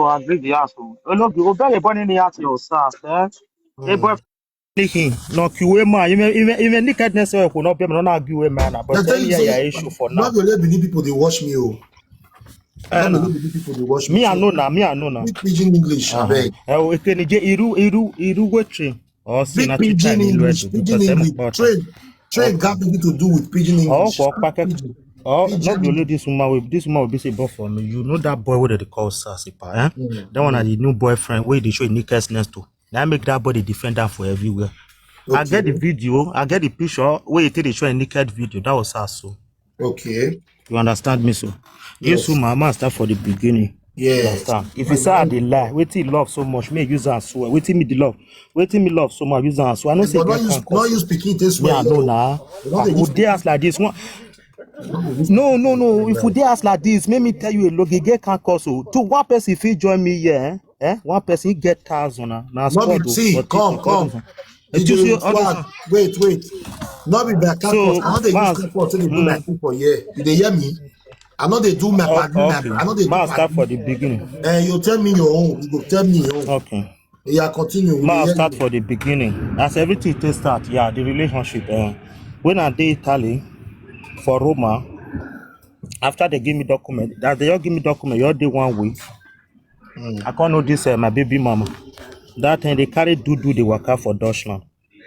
go agree the house. No, you go bury born in the house yourself, eh? A boy no QA man, even nakedness will not be not argue man, but They tell you say, issue for now. not really believe people they watch me. Oh, not really believe people they watch me. Me, I know now. Speak pidgin English, I beg. We can get Iru waiting. Or see, Speak not to try pidgin me English. Pidgin because I'm English. important. Train got nothing to do with pidgin English. For packet. Pidgin. Oh, Pidgin not be only English. this woman will be say both for me. You know that boy what they call Sasipa, eh? That one are the new boyfriend where they show naked next to. Now make that body defender for everywhere. Okay. I get the video, I get the picture where you take the show a naked video. That was her so. Okay. You understand me so? Yes. This woman must start for the beginning. Yes. You understand? If you say the lie, Wetin love so much, me use and swear. Wetin me the love. Wetin me love so much, use and swear. I know say But not use speaking this way. Me I know now. Would they ask like this one? No. If we dey ask like this, make me tell you a look. You get can't cause so. To one person if he join me here, one person he get 1,000 now. See, come. Wait. Not be back. So, I know they use for so they do like people here. You hear me? I know they do my okay. I know they do start for the beginning. You tell me your own. You go tell me your own. Okay. Yeah, continue. Start for the beginning. As everything to start, yeah, the relationship. When I did Italy for Roma, after they give me document, that they all give me document, you all day 1 week. I can't know this my baby mama. That time they carry do the worker for Deutschland.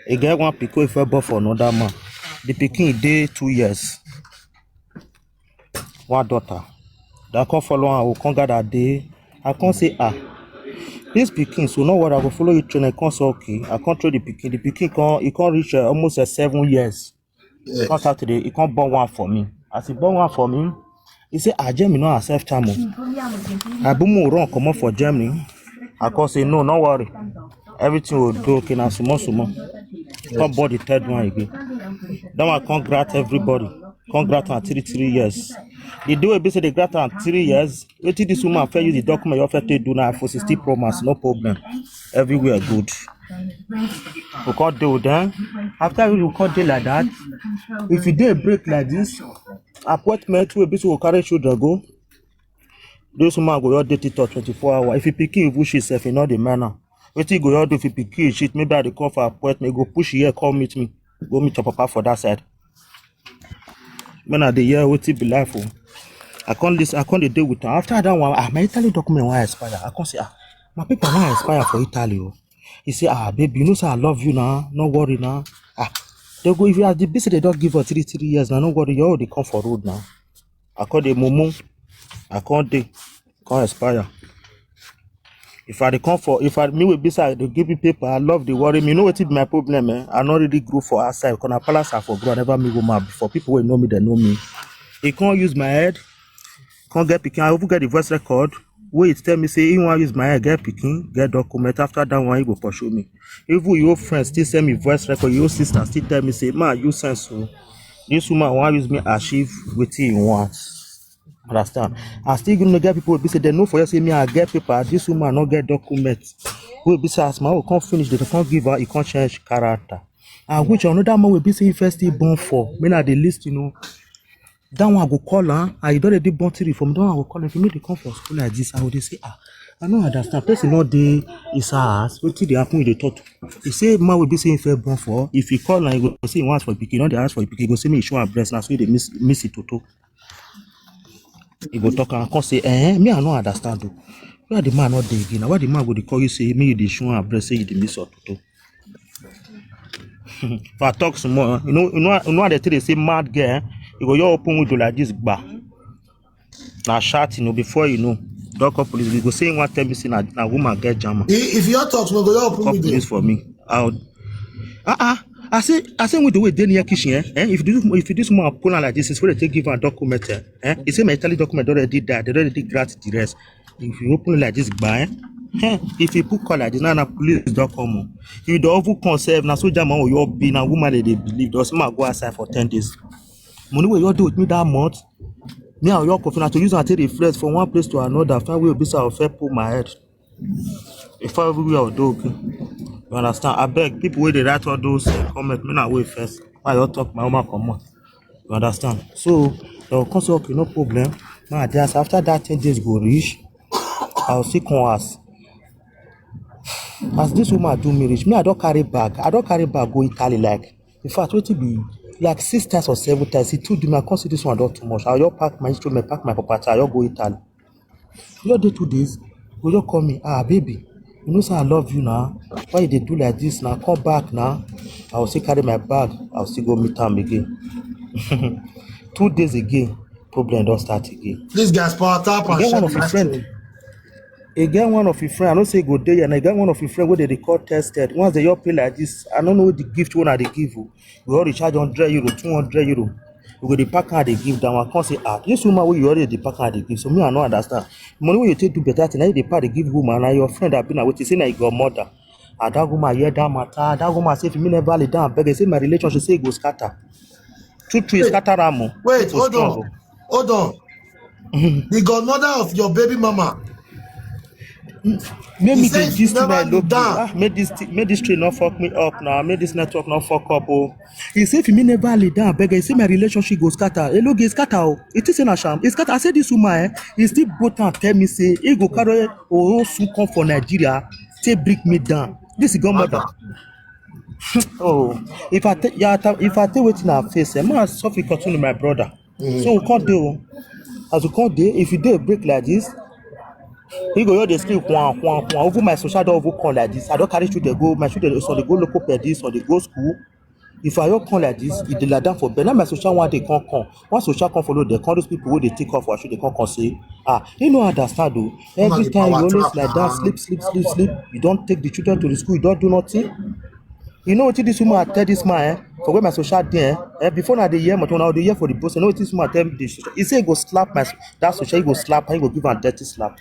They get one pico if I bought for another man. The pikin day 2 years. One daughter. That can't follow her, will come that day. I can't say this pikin, so no what I go follow you train. I can't say okay. I can't throw the pikin. The pikin he can't reach almost 7 years. Yes. Can't start today. He can't born one for me. As he born one for me, he say Germany no accept time. I boom run come up for Germany. I can't say no worry. Everything will do okay now. Sumo. Can't board the third one again. Then I congrats everybody. Congrats on 3 years. The do a bit they grant on 3 years. Wait till this woman fair use the document you offer to do now for 60 Pro Max, no problem. Everywhere good. We can't do that. After we can't do like that. If you do a break like this, appointment will be to carry children go. This woman go your date it 24 hours. If you pick you push yourself in all the manner. What you go your do if you pick you shit, maybe I call for appointment, go push here, call meet me. Go meet your papa for that side. When I the year what be life for. I can't deal with her. After that one, my Italy document will expire. I can't say my paper will expire for Italy. He say, baby, you know, sir, I love you now. No worry now. They go if you are the busy, they don't give her 3 years now. No worry, you already come for road now. I can't the momo. I can't expire. If I me with beside they give me paper, I love the worry. Me know what is my problem, I not really grow for outside. Because I palace for grow, I never me go mad. For people who know me, they know me. He can't use my head. Can't get picking. I will get the voice record. Where it tell me say he want use my head, get picking, get document. After that one, he go pursue me. Even your friends still send me voice record. Your sister still tell me say, man, you sense so. This woman want use me achieve wetin he wants. Understand? I still gonna get people be say they know for you say me I get paper. This woman not get documents. We be say as man we can't finish. They can't give her. He can't change character. And which another man will be say first he born for. Me na the list you know. That one I go call her. I don't already born 3 from that one I go call her. If you know they come for school like this, I would say I don't understand. Person not dey is ass. What did they happen with the thought? He say man will be saying fair born for. If he call and he go say he wants for pikin, not they ask for pikin. He go say me he show her breast now so they miss it toto. He go talk and come say me I don't understand though. Why the man not dey again? Why the man go dey call you say me you dey show her breast say you dey miss it toto? If I talk some more, you know they tell they say mad girl. You go your open window like this bar. Now shout, before you know, doctor police we go say one tell me say na woman get jam. If you talk, we go your open window. Police for me. I say with the way they near kitchen, if this woman pull on like this, it's where they take give her a document. He say my Italy document already that they already grant the rest. If you open like this bar, if you put call like this, now police don't come. If you don't over conserve, now so jam or your be na woman they believe. Does man go outside for 10 days? Money what you do with me that month, me and your confidence to use and take the flex from one place to another. Find way be so I'll fair pull my head. If everywhere I'll do okay. You understand? I beg people where they write all those comments, me not wait first. Why you talk my woman come on. You understand? So they'll come say okay, no problem. Now just after that 10 days go reach. I'll still come house. As this woman do me reach, me I don't carry bag go Italy like. In fact, wetin be like 6 times or 7 times. He told me I can't see this one don too much. I'll just pack my instrument, pack my property, I'll just go Italy. You dey 2 days, go just call me, baby, you know say I love you now. Why you dey do like this now? Come back now. I will still carry my bag, I will still go meet am again. 2 days again, problem don start again. This guy's power tap and Get one of his friend. Again, one of your friend, I don't say go there, and I get one of your friend where they call tested. Once they all pay like this, I don't know the gift one they give you. We already charge €100, €200. We go the pack and they give them. I can't say this woman where you already the pack and they give. So me I don't understand. Money when you take do better thing, now the part they give woman, and your friend have been away. Say na your mother. And that woman hear that matter. That woman say if me never lay down, beg. Say my relationship say it go scatter. True scatter ramo. Wait, hold on. The godmother of your baby mama. Make me dey gist tonight low key. Make this train not fuck me up now. Make this network not fuck up. Oh, he say if me never lay down, beg. He say my relationship go scatter. Hello, get scatter. Oh, it is in a sham. It's scatter. I say this woman, he still both and tell me say he go carry soon come for Nigeria. Take break me down. This is godmother. Oh, if I take wetin I face, I must suffer continue my brother. So we can't do. As we can't do, if you do a break like this. He go dey sleep one. Over my social don over come like this. I don't carry children go. My children so they go local pedis or they go school. If I don't come like this, if they lie down for bed, now my social one they can't come. Once social come follow, they call those people who they take off or should they can't come say, you know understand though. Every time you always like that, sleep. You don't take the children to the school. You don't do nothing. You know what this woman tell this man for where my social there before now the year, but when I the year for the boss, you know what this woman tell me this. He say he go slap my that social, he go slap, and he go give am dirty slap.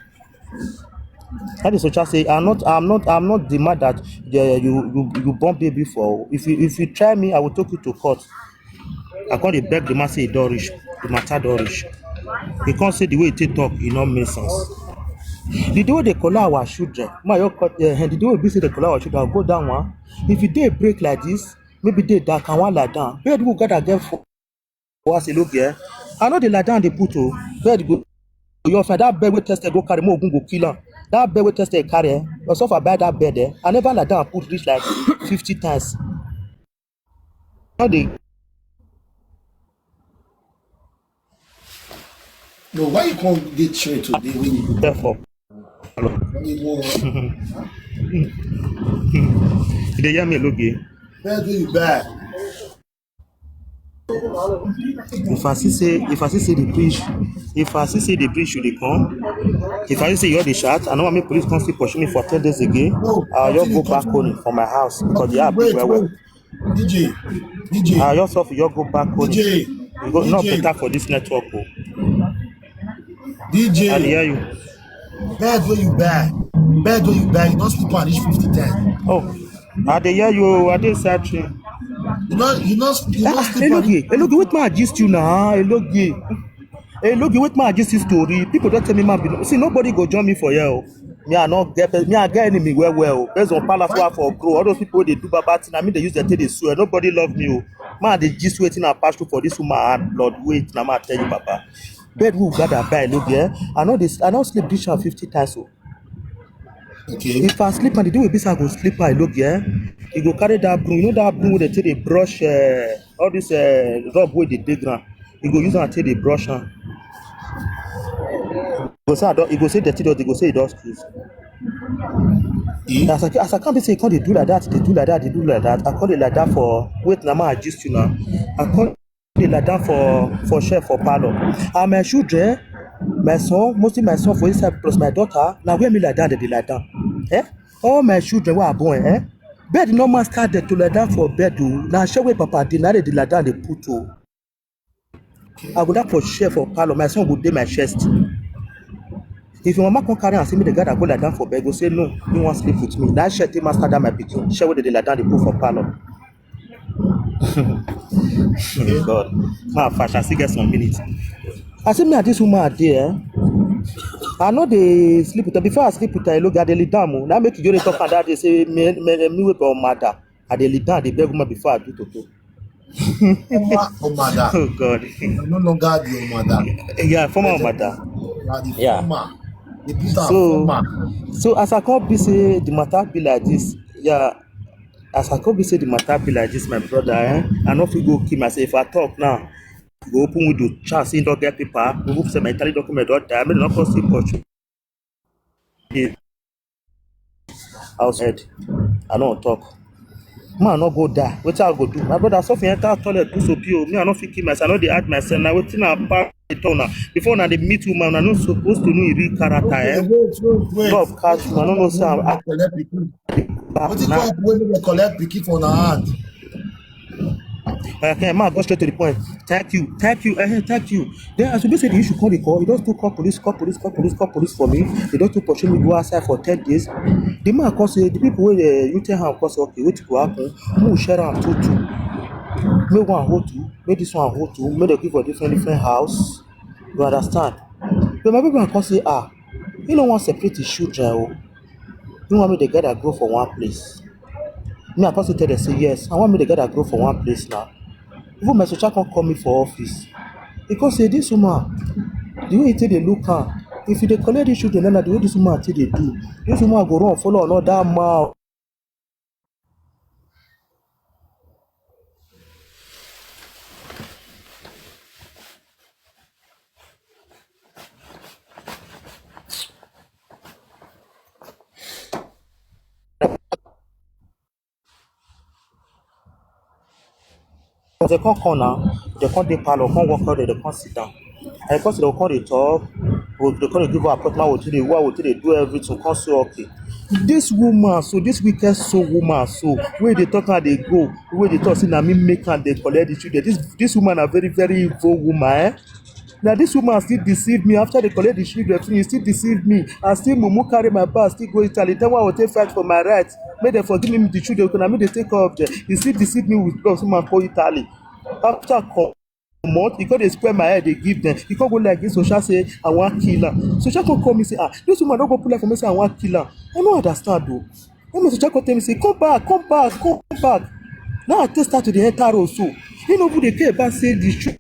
That is social say I'm not the man that you born baby for. If you try me, I will take you to court. I can't beg the man say he don't reach, the matter don't reach. He can't say the way he talk, it not make sense. The way they call our children, the way we say they call our children, I'll go down one. If you dey break like this, maybe they that can one lie down. Bed will gotta get for us a look here. I know they lie down they put bed go. Your friend that bed we tested go carry more go kill her. That bed we tested carry. But so far buy that bed there. I never lie down and put reach like 50 times. How they? No, why you can't get straight today when you Therefore. They hear me look here. Bed will you bad. If I see say the bridge should they come. If I say you're the shot, I know my police come still pursue me for 10 days again. I'll just go back home from my house because they are big well. DJ. I'll just offer you go back home. DJ. You go not better for this network. Oh. DJ. I hear you. Bed where you bad. You don't sleep on each 50 times. Oh, I hear you. I did searching. You not sleep on Hello, wait my gist you now. Hello, wait my gist story. People don't tell me man. See, nobody go join me for you. I get enemy well. Based on palace for grow. All those people they do bad thing. I mean they use their tail they swear. Nobody love me. Man, they just waiting and pass through for this woman. Lord, wait. Now I tell you, Papa. Bed who gotta buy look here. I don't sleep this 50 times. So. Okay. If I sleep and the day will be I go sleep I look here. You go carry that broom. You know that broom where they take the brush all this rub with the dig ground. You go use and take the brush on. You go say dirty dust, they go say it does skills. As I can't be say can't they do like that, they do like that. I call it like that for wait now I adjust you now. I call it like that for chef for parlor. And my children, my son, mostly my son for inside plus my daughter, now where me like that, they be like that. All my children were born, bed no man started to like that for bed. Now show where papa did now they like that they put to. I go that for chef for parlor, my son would do my chest. If your mama come carry and see me the guy that go like that for bed, go say no, you want sleep with me. That shirt master that my picking. Share where they like that they put for parlor. God, my fashion still get some minutes. I see me at this woman there. I know they sleep with her. Before I sleep with her, I look at the lead down. Now make you go talk and that they say me wait for mother. At the lead down, they beg woman before I do to. Oh mother. Oh God. You're no longer the mother. Yeah, former mother. You are the Yeah. former. They beat her So, former. so as I can't be say the matter be like this, yeah. As I can't be say the matter be like this, my brother. I know if you go kill myself. If I talk now, go open window, chance in don't get paper, remove say my Italy document don't die. I mean, not cause push the outside. I don't talk. Man, no go die. Wetin I go do? My brother, something enter toilet do so pure. Me, I no fit kill myself. I no dey add myself. Now wetin I pass the turn now. Before now they meet woman, I no supposed to know e real character. Okay, wait. Love catch me. I no know say I'm Collect pikin. back Wetin now. come when they collect pikin for na hand? Okay, man, go straight to the point. Thank you, thank you. Then as we say the issue call the call, he just took call police for me. They just took pursue me go outside for 10 days. The man call say the people where you tell him call say okay, what go happen? Who share am two. Make one hold two, make this one hold two, make them give for different house. You understand? But my people call say you don't want separate the children. Oh. You want me to get a grow for one place. Me, I call say tell them say yes. I want me to get a grow for one place now. Even my social can call me for office because say this woman the way you take dey look am if you dey collect this children now the way this woman take dey do this woman go run follow another man. As they come now they come dey parlour come walk out there they come sit down and because they come dey talk they come dey give her appointment wetin dey why wetin dey do everything come say okay this woman so this wicked soul woman so wey dey talk am dey go wey dey talk say na me make am dey collect the children this woman na very evil woman na this woman still deceive me after they collect the children finish still deceive me and still mumu carry my bag still go Italy tell me I go take fight for my right make dem for give me the children because na me dey take care of them he still deceive me with love say man go Italy after comot he come dey square my head dey give dem he come go like this social say I wan kill am social come call me say this woman don go pull out for me say I wan kill am I no understand o when my social come tell me say come back now I take start to dey enter road so he no even dey care about say the children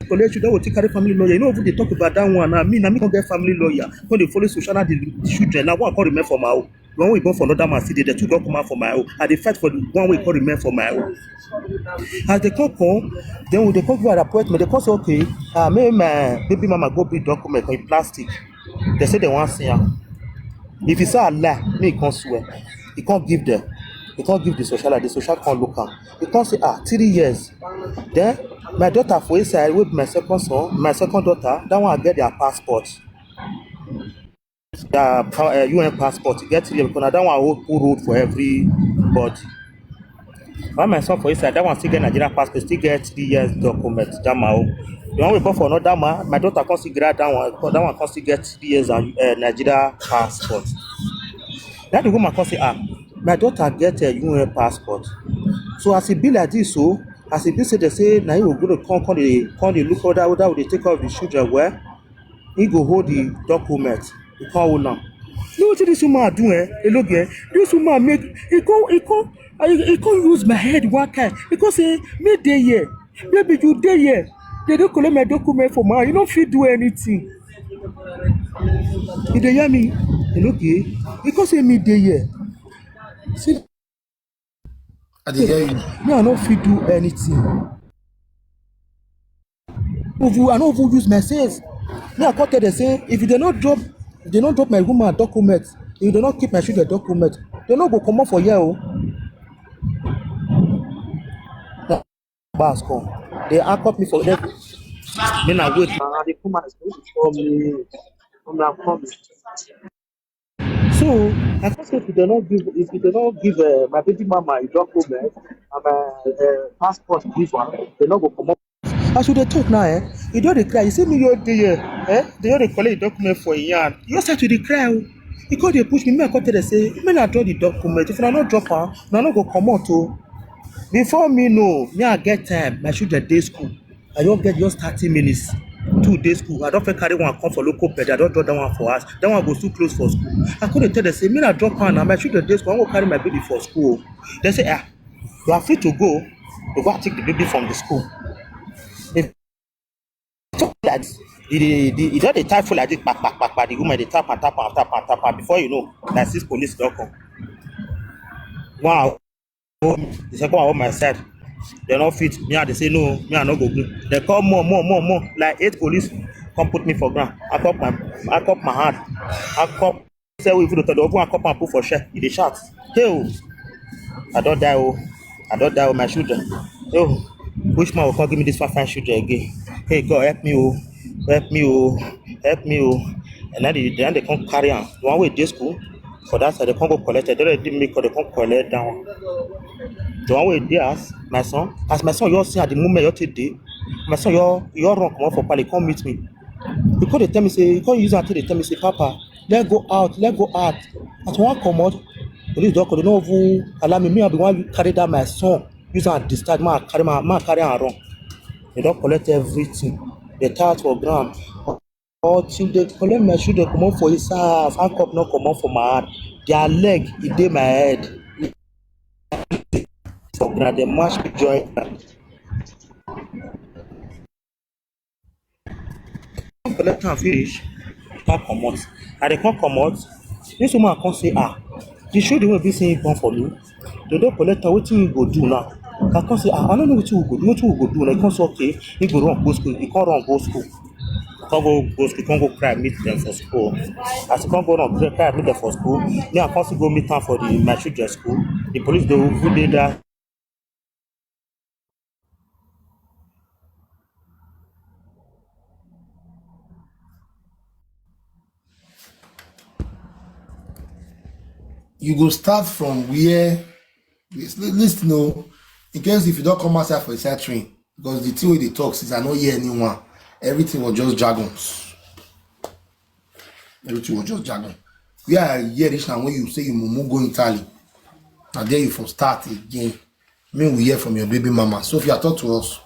collect children wey go take carry family lawyer you no even dey talk about that one na me come get family lawyer come dey follow social na the children na one come remain for my own the one wey born for another man still dey there two don come out for my own I dey fight for the one wey come remain for my own as they come then we dey come give her appointment they come say okay make my baby mama go bring document in plastic they say they wan see am if he say I lie make he come swear he come give them he come give the social come look am he come say 3 years then my daughter for inside wey be my second son my second daughter that one get their passport their UN passport e get 3 years because na that one who road for everybody while my son for inside that one still get Nigeria passport still get 3 years document that my own the one we born for another man my daughter come still grab that one come still get 3 years and Nigeria passport na the woman come say my daughter get UN passport so as e be like this so as e be say they say na him go go come dey look whether we dey take care of the children well he go hold the document he come hold am you know wetin this woman do eloge this woman make he come use my head one kind because say me dey here baby you dey here they don collect my document for my hand you no fit do anything you dey hear me eloge because say me dey here see I dey hear you. me I no fit do anything I no even use my sense me I come tell them say if they no drop my woman document if they no keep my children document they no go comot for here o na gbas come they handcuff me for there me na wait na dey come out for me I'm coming so I come say if they no give my baby mama a document and my passport give am they no go comot. As we dey talk now he don dey cry you see me wey dey here they don dey collect the document for him hand he just start to dey cry o he come dey push me I come tell them say make una drop the document if una no drop am una no go comot o before me know me I get time my children dey school I don get just 30 minutes 2 dey school I don fit carry one come for local ped I don drop that one for house that one go still close for school I come dey tell them say make una drop am na my children dey school I wan go carry my baby for school o they say you are free to go take the baby from the school if talk like this He just dey type full like this, the woman dey tap and tap and tap and tap and before you know, like 6 police don come. One the second one on my side, they no fit. Me and they say no, me I no go gree. They call more. Like 8 police come put me for ground. I cup my hand. I cup say we fit to open and cup and put for share. He dey shout. Hey oh, I don't die oh. I don't die with my children. Oh, which man will come give me this fine children again? Hey God, help me oh, help me oh, help me oh. And then they come carry on. The one way dey school, for that side they come go collect it. They already make they come collect that one. The one way dey as my son you see at the moment you take dey, my son you run come for pali come meet me. Because they tell me say, because use until they tell me say, Papa, let's go out. As one come out, police doctor they no even allow me. Me I be one carry down my son, use and discharge, man carry and run. They don't collect everything. They touch for ground. Until they collect my shoe, they come out for his ass. Handcuff not come out for my hand. Their leg, it dey my head. For ground, they mash me joint. Collect am finish, come comot. I dey come comot. This woman come say, the children wey be say him born for me, they don collect am. Wetin you go do now? I come say, I no know wetin we go do. Wetin we go do? Like, come say okay, he go run go school. He come run go school. Come go school. Come go cry meet them for school. As he come go run cry meet them for school, me I come still go meet am for my children school. The police dey who dey there. You go start from where listen no, in case if you don't come outside for a side train, because the thing wey dey talk since I no hear anyone, everything was just jargons. Everything was just jargon. Where I hear this now when you say you mumu go Italy, and then you for start again. Me we hear from your baby mama. Sophia, talk to us.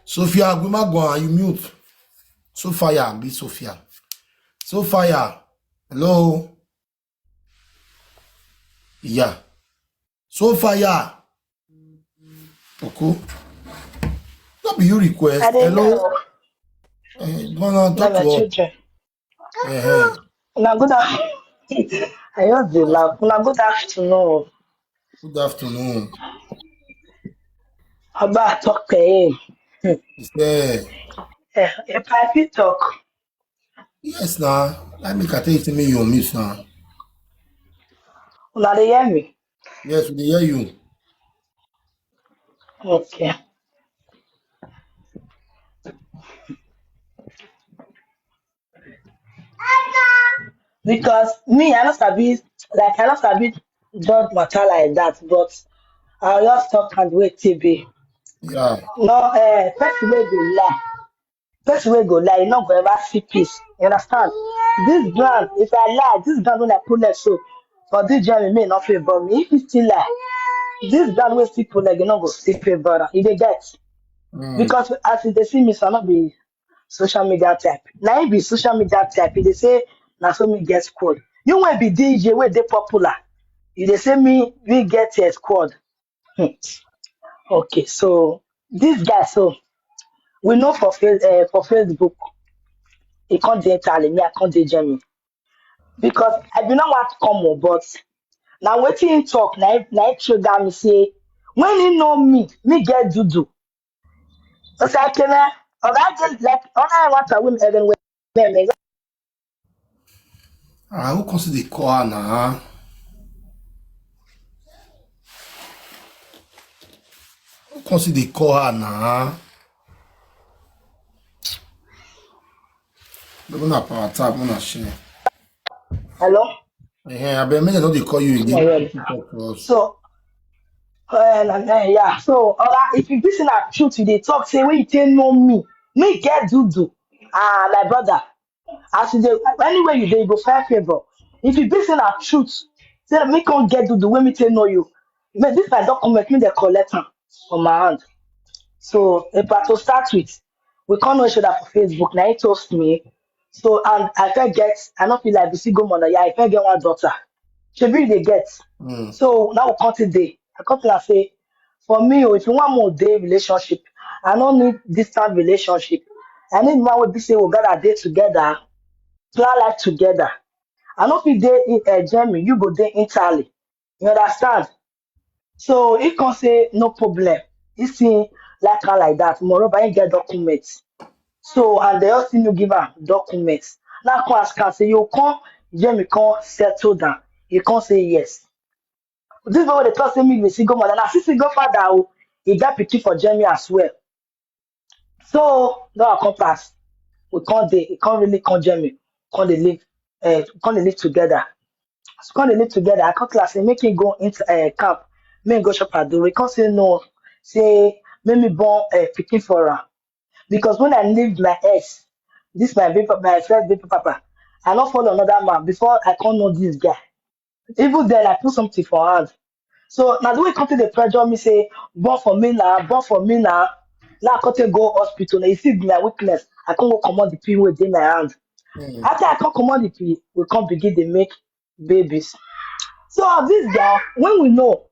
Sophia, we might go and you mute. Sophia, be Sophia. Sophia, hello. Yeah. Sophia. Okay. Not be you request. Hello. Talk to us. Now good afternoon. I just dey laugh. Now good afternoon. Good afternoon. About talk to him. If I fit talk. Yes, now. Let me tell you me you miss now. Una dey hear me? Yes, we hear you. Okay. Because me, I not sabi judge matter like that, but I just talk and wait till be. Yeah. No, person wey go lie, you no go ever see peace. You understand? This ground, if I lie, this ground when I put leg so for this journey may not favor me. If you still lie, this ground wey still put leg, you no go still favor am. You dey get? Because as they see me, so I not be social media type. Now if be social media type, they say na so me get squad. You want be DJ where they popular. You they say we get a squad. Okay, so this guy, so we know for Facebook, he can't dey Italy, me I can't dey Germany. Because I do not want to come on, but now waiting him talk, now trigger me say, when he know me get do. So I can or I just like all I want to win even with them. Who consider the call now? Who consider the call now? Don't na power tap, don't na share. Hello? I bet many don't they call you again. So yeah. So if you listen at truth, they talk say when you tell know me get do. My brother. As you dey anywhere you dey, you go find favor. If you listen at truth, say me can't get do when me tell know you. Man, this my document me they collect am on my hand. So if I to start with, we can't know each other for Facebook. Now he toast me. So and I can get I don't feel like we see go mother. Yeah, I can get one daughter. She be they get. So now we come today. I come to say for me, if you want more day relationship, I don't need distant relationship. I need man wey be say we gather dey together, plan life together. I no fit dey in Germany, you go dey Italy. You understand? So he can say no problem. He see like her like that. Moreover, he get documents. So and they also no give am documents. Now come ask am say you come Jamie come settle down. He come say yes. This one wey dey talk say me be single mother. Na see single father o. He get pikin for Jamie as well. So that come pass. We can't dey, he can't really come Jamie. Can't they live together. So can't they live together. I come class say make him go into camp. Make him go shop at door. He can't say no. Say make me born pikin for her. Because when I leave my ex, this my first baby papa, I not follow another man before I can't know this guy. Even then I put something for hand. So now the way come to the pressure me say born for me now, born for me now. Now I can't go hospital. Now you see my weakness. I can't go command the pin within my hand. Mm. After I can't command the pin, we can't begin to make babies. So this guy, when we know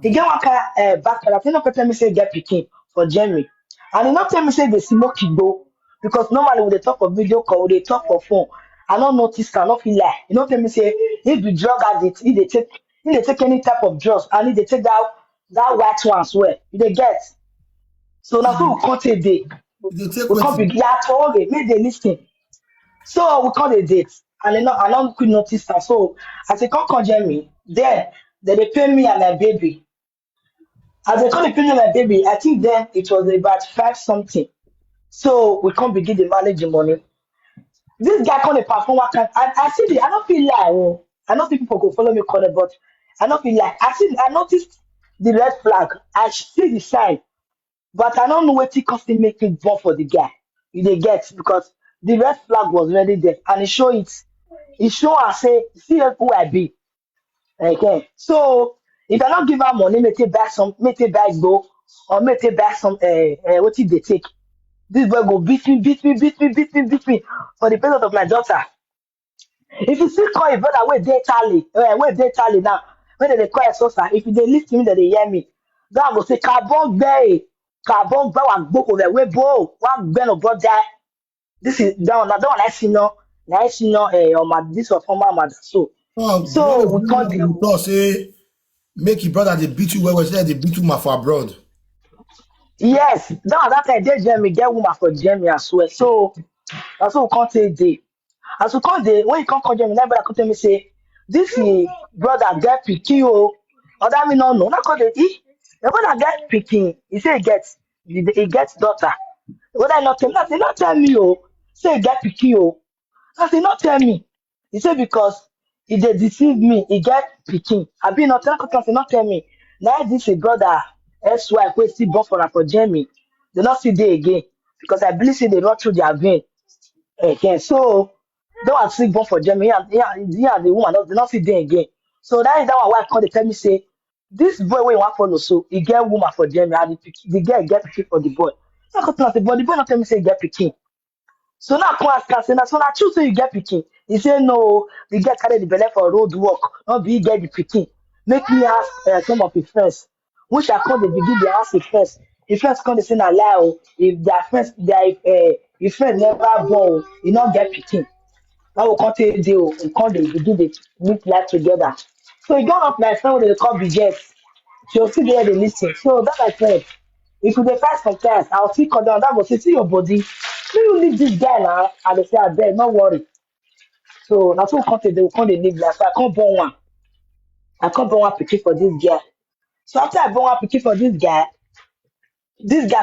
he get one kind background. He not tell me say he get pikin for January. And he not tell me say they smoke igbo. Because normally when they talk for video call, they talk for phone. I don't notice, I not feel like. He not tell me say he be drug addict, he they take any type of drugs, and he they take that white one as well. You they get. So now so we can't take day. You dey take We can't be wetin? yeah, okay, make they listen. So we can't date. And I don't could notice that. So as they come conjure me, then they pay me and my baby. As they call the premium my baby, I think then it was about five something. So we can't begin the manage the money. This guy can't perform what kind. I see the I don't feel like oh, I know people go follow me corner, but I don't feel like I noticed the red flag. I see the sign, but I don't know what it cost to make me born for the guy. You they get because the red flag was already there and it show and say, see who I be. Okay. So if I don't give her money, make take buy go, or make take buy some what if they take? This boy go beat me for the presence of my daughter. If you still call your brother wait they tally now, when they call a source, if they listen to me, that they hear me, that go say carbon bow and book over way bo one ben of brother. This is that one I see no, or my this was former mother. Oh, So we can't you talk say make your brother they beat you well, say they beat you ma for abroad. yes, that time they Jeremy get woman for Jeremy as well. So that's what we can't say day. As we call day, when you can't call Jeremy, that brother come tell me say, this is brother get picky oh. Other me no know. Not call the the brother get picky. He say he gets daughter. What I not tell me, I say not tell me oh. Say he get picky oh. I say not tell me. He say because he dey deceive me, he get pikin. I be not tell say not tell me. Now this is brother ex-wife wey still born for am for Germany. They not see day again because I believe say they run through their vein again. So they want still born for Germany. And the woman they not see day again. So that is that one why I call they tell me say this boy wey you want follow so he get woman for Germany and the girl get pikin for the boy. So I come tell am say but the boy not tell me say he get pikin. So now come ask am say na so na true say you get pikin. He say no, the girl carry the belle for road work, not be he get the pikin. Make me ask some of his friends, which I come dey begin dey ask his friends. His friends come dey say na lie o. If their friends, his friend never born, o, he not get pikin. Now we come take dey o, we come dey begin dey meet life together. So e get one of my friend wey dey call Bridget. She'll still there they listen. So that I said, if you dey fight sometimes, I'll still come down. That go say, see your body. When you leave this guy now, and they say, I beg, not worry. So that's what come to they will come they live like so I can't born one. I can't born one picture for this guy. So after I born one picture for this guy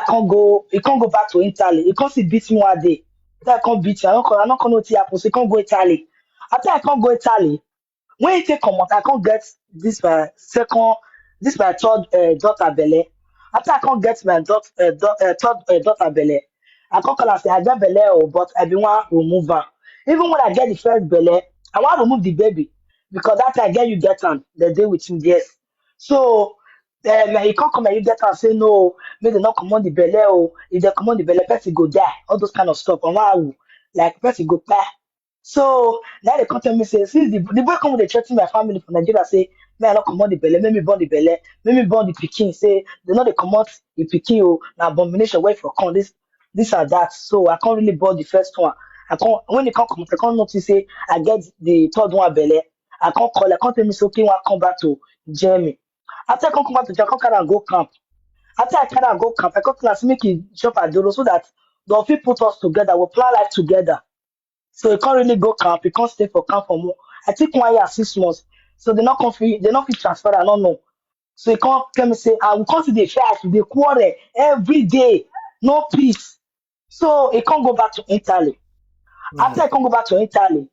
can't go, he can't go back to Italy. He can't see beat me one day. After I can't beat you, I'm not gonna know what happen. So he can't go Italy. After I can't go Italy, when he take comot I can't get this my second this my third daughter belle. After I can't get my third daughter belle, I can't call am say I get belle oh, but I be wan remove am. Even when I get the first belle, I wan remove the baby because that time get you get am the day with him yes. So he can't come and you get am say no make dem not comot the belle oh, if dem comot the belle person go die all those kind of stuff and why like person go die. So now they come tell me say, since the boy come with the threaten my family from Nigeria say, may I not come out the belly, make me born the belly, make me born the pikin. Say they know they come out the pikin oh, na abomination wait for come this and that. So I can't really board the first one. I can't when they come I can't notice say I get the third one belly. I can't tell me so okay one come back to Germany. After I come back to Germany, I can't go camp. After I can't go camp, I come class make it shop at Dolo so that the people put us together, we plan life together. So you can't really go camp, you can't stay for camp for more. I think 1 year, 6 months. So they're not fit transfer, I don't know. So you can't tell me say, I will come to the fight, they quarrel every day, no peace. So he can't go back to Italy. After I can't go back to Italy,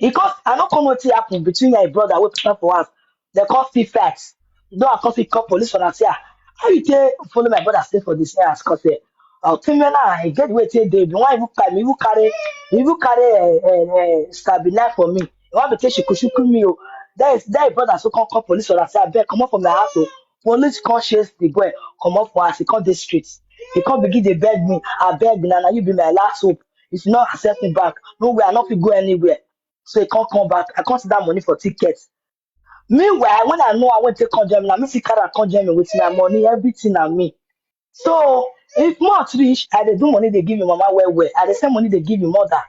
because I don't come what happen between my brother with plan for us. They can't see facts. No, I can't see call police for that. Say, how you take follow my brother stay for this year as cause I'll tell me now, I get wait till they why you carry stabilize for me. You want to take she me. Oh. That is brother so call police for that. Say, I beg come up from my house. Oh. Police can't chase the boy, come up for us, he can't the streets. He can't begin to beg me. I beg now, you be my last hope. If you not accept me back, no way, I not fit go anywhere. So he can't come back. I can't see that money for tickets. Meanwhile, when I know I went to come Germany, I miss the car and come Germany with my money, everything and me. So if much reach, I dey do money they give you mama well. I dey send money they give you mother.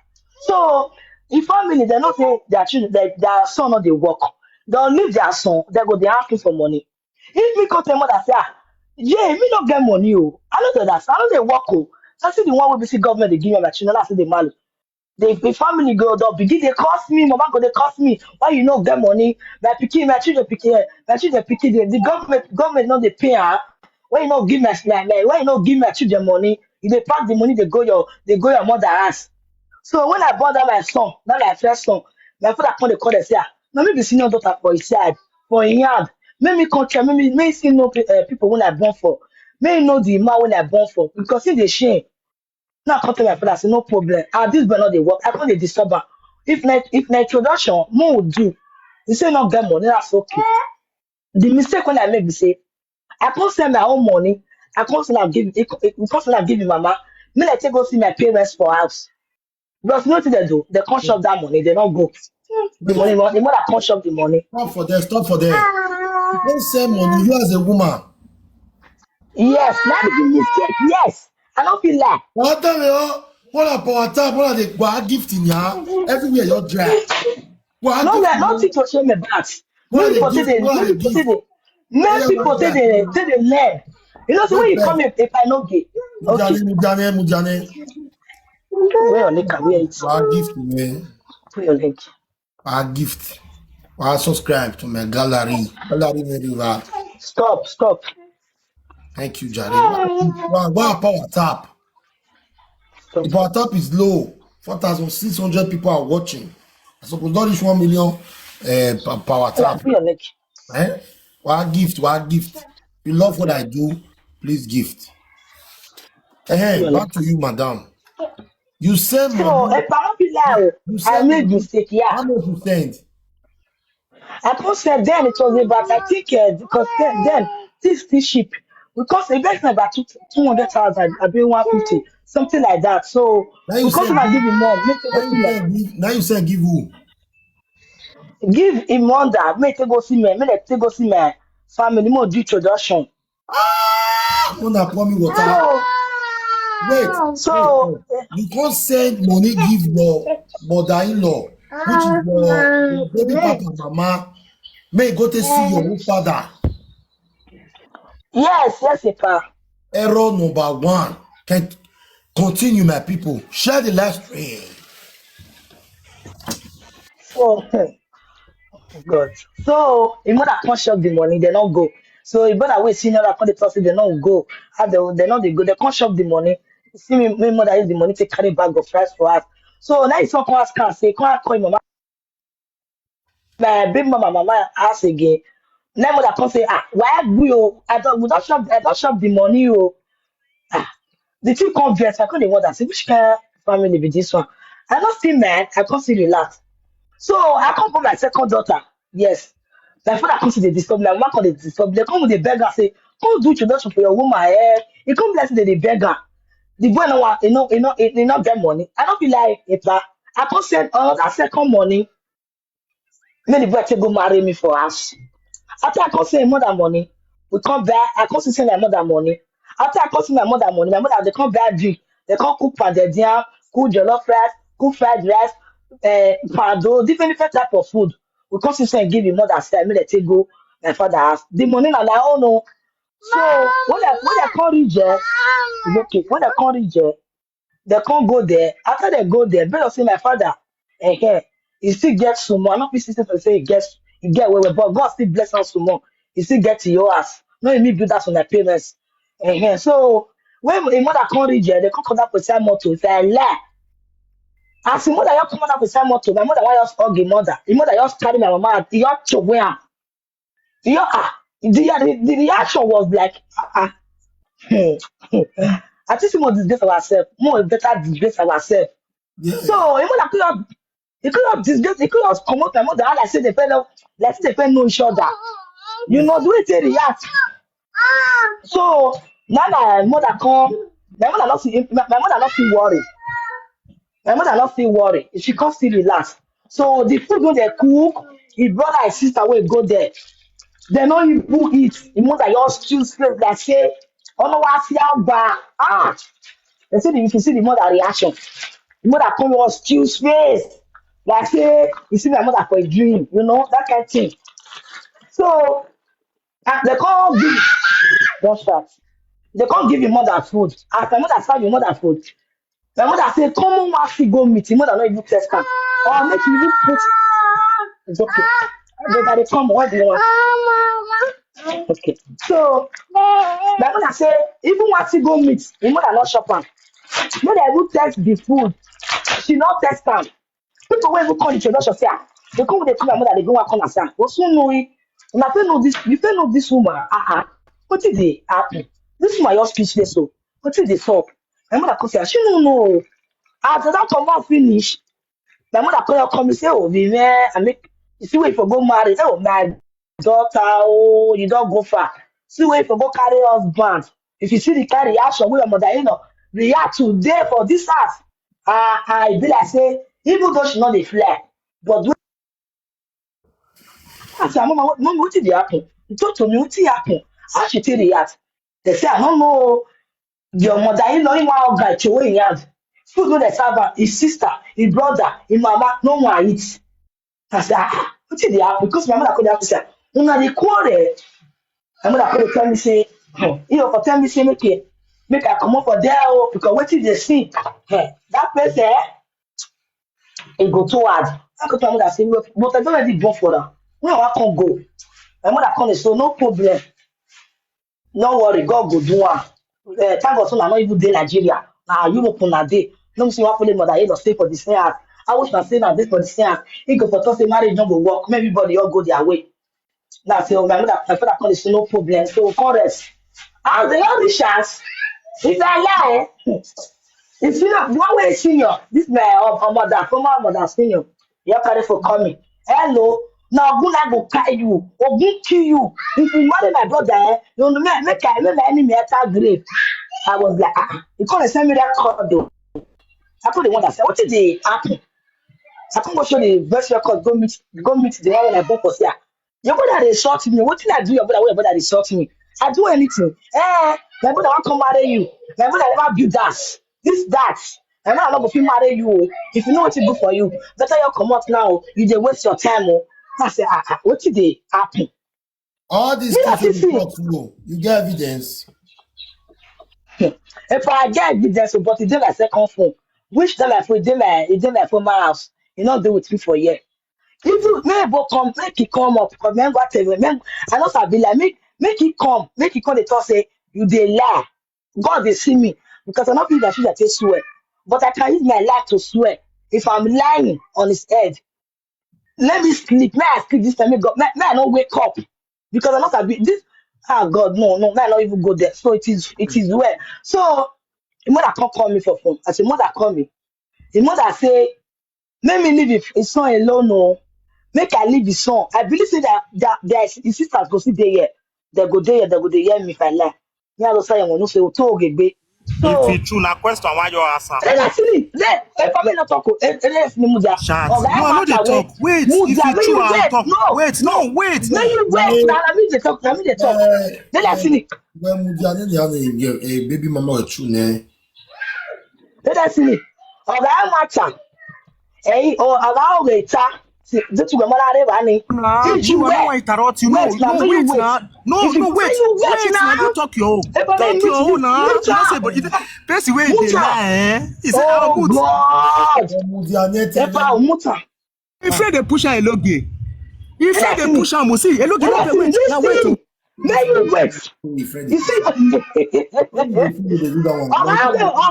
So if family they not say their children, their son not they work, they'll leave their son, they go they asking for money. If me come tell mother say, ah, yeah, me not get money, oh. I know that I know they work, oh. So I see the one will be see government they give me my children, I see the money. The family go up begin they cost me mama go they cost me why you no get money my children pikin my children pikin the government no dey pay her why you no give why you no give my children money you dey pack the money they go your mother house so when I born that my son that my first son my father come dey call dey say ah na me be senior daughter for his side for him yard make me come try make me still know people when I born for make me know the man when I born for because he dey shame. Now I come tell my father, I say no problem. Ah, this boy not dey work. I can't dey disturb am. If na introduction, more would do. You say not get money, that's okay. The mistake when I make be say, I can't send my own money. I can't send am give can't send am give him mama. Me like take go see my parents for house. Because you know what they do? They can't shop that money, they don't go. The money, the mother can't shop the money. Stop for there, stop for there. You don't send money, you as a woman. Yes, that is the mistake. Yes. I don't feel like. What tell me, oh, what a power tap, what are the gift in ya? Everywhere you're dry. What No, gift? nothing to shame about. What are Many the people say gift? they, What are many the people say gift? they, Oh many yeah, people not say they learn. You know, so when Wait, you come best. if I no gay, okay, Mujane. where your link, where it, What gift, man? where your link. What gift? What subscribe to my gallery? Gallery River. Stop. Thank you, Jare. What power tap? Stop. The power tap is low. 4,600 people are watching. I suppose not reach 1 million power Yeah, tap. where your link. Eh? What gift? What gift? You love what I do, please gift. Where Hey, your link. back to you, madam. You send So money. if I don't feel like You I send made money. mistake, yeah. How much you send? I can't say then it was about I think because then this ship because the best about 200,000, I been 150, something like that. So Now you because if send I give give. him more, make it Now go see you me. send give. Now you send give who? Give him wonder, make it go see me, make it go see my family, more do introduction. Ah! Una pour me water. So Wait, wait, so wait. You can't send money give your mother-in-law, which is your baby papa and mama. May go to see your own father. yes, Ipa. Error number one. Can continue, my people. Share the live stream. So God. So the mother can't shop the money, they don't go. So the brother wait senior I the person they don't go. How they not they go, they can't shop the money. You see me, my mother use the money to carry bag of rice for us. So now it's not come ask can say, can't call mama. My big mama ask again. Now mother come say, ah, why we oh I don't shop the money oh. Ah, the two come vex, I can't the mother say which kind family be this one. I don't see man, I can't see relax. So I come for my second daughter. Yes. My father comes to the disturb me. My mama come to the disturb. They come with the beggar say, come do introduction for your woman. He come bless the beggar. The boy no want, you know, get money. I don't feel like it. I can't send another second money. Many boy take go marry me for us. After I can't send my mother money, we come back. I can't send my mother money. After I can't send my mother money, my mother they come back drink. They can't cook pounded yam, cook jollof rice, cook fried rice, pado, different type of food. We can't send give your mother say, me they take go my father house. The money na like oh no. So when they come reach there, it's okay. When they come reach there, they can't go there. After they go there, better say my father, he still gets some more. I'm not pissed to say he get away, but God still bless us some more. He still get to your ass. No, me build that on my parents. So when a mother can't reach there, they can't come up with some motto. It's a lie. As the mother, you come up with some motto. My mother, why just hug the mother? The mother just carry my mama. You have to wear. You the reaction was like, I think we must disgrace ourselves. More better disgrace ourselves. Yeah. So he could have disgraced, he could have come out my mother and I say the fellow, let's say they know each other. You know, do it they react. So now my mother come, my mother not feel worry. My mother not feel worry. She can't still relax. So the food when they cook, his brother and sister will go there. They don't even eat. The mother just choose place like say, oh no, I see how bad. They say if you see the mother reaction, the mother come was choose face. Like say, you see my mother for a dream, that kind of thing. So they can't give don't start. They can't give your mother food. As my mother serve your mother food, my mother say, come on, Wasi go meet. Your mother not even test her. Or make you even put it's okay. They come, what do you want? Okay. So my mother say, even Wasi go meet, your mother not shop am. When they even test the food, she not test am. People wey even come introduction say they come with the my mother they go and come and say what's so know it una fit know this you fit know this woman wetin dey happen this woman just speechless o wetin dey sup my mother come say she no know o as that comot finish my mother come me say oh the man I make you see where you for go marry oh my daughter oh you don go far see where you for go carry husband if you see the kind reaction wey your mother react today for this house I be like say even though she no dey fly but when I say mama wetin dey happen you talk to me wetin happen how she take react they say I no know your mother-in-law him wan guy throway him hand food wey dey serve am his sister his brother him mama no wan eat I say wetin dey happen because my mother come dey happen say una dey quarrel my mother come dey tell me say for tell me say make I comot for there o because wetin dey see that person e go too hard I go tell my mother say but I don already born for am when I wan come go my mother come dey say no problem no worry God go do am thank God say una no even dey Nigeria na Europe una dey no mean say you wan follow mother stay for the same house I wish na say na dey for the same house he go for talk say marriage no go work make everybody all go their way na say my father come dey say no problem so come rest as the young chance if na lie the senior the one wey senior this my mother former mother senior you carry for coming hello na ogun na go carry you ogun kill you if you marry my brother you know make my enemy enter grave I was like you come dey send me that card though I told the one that say wetin dey happen I come go show the best record go meet the one wey I born for here your brother dey short me wetin I do your brother wey your brother dey short me I do anything my brother wan come marry you my brother never build that my brother no go fit marry you o if you know wetin good for you better you comot now o you dey waste your time o I say wetin dey happen all these me things not wey see you talk so you get evidence. if I get evidence but e dey my second phone which dey my phone e dey my former house e no dey with me for here even make go come make e come up because men go tell me I no sabi like make e come dey talk say you dey lie God dey see me because I no fit that take swear but I can use my life to swear if I'm lying on his head let me sleep may I sleep this time may I not wake up because I no sabi this God no may I not even go there so it is well so the mother come call me for phone I say mother call me the mother say make me leave his son alone o make I leave his son I believe say that his sisters go still dey here they go dey here they go dey hear me if I lie me I just say no say oto ogegbe If So it's true, na question why you answer. actually, if I may not talk, let's Mudia. Chat. Or No, I know they matter talk. wait, Wait, if Mudia, it's when true, you I'll wait, talk. no, Wait, no, no, wait. when you wait, now I mean they talk, now I mean they talk. Then I see it. When Mudiane a baby mama a true ne. Then I see it. Or I matter. Eh, or allow later. The two women are running. Nah, If you you, I don't want wait, to interrupt you. wait now, No, may you wait, wait. nah. No, If you no, when wait. you wait Wait, nah. You now, talk your own. if I Talk meet your own, me, nah. You know, say, but Muta, person where they Muta. lie, eh? He say, I'll Oh put. God, Mudiane if I Muta. If they push her eloge. If Then I they see me. push her, see, eloge, Then no, I see me. wait. Now, wait. Oh. Listen, may you wait. You see,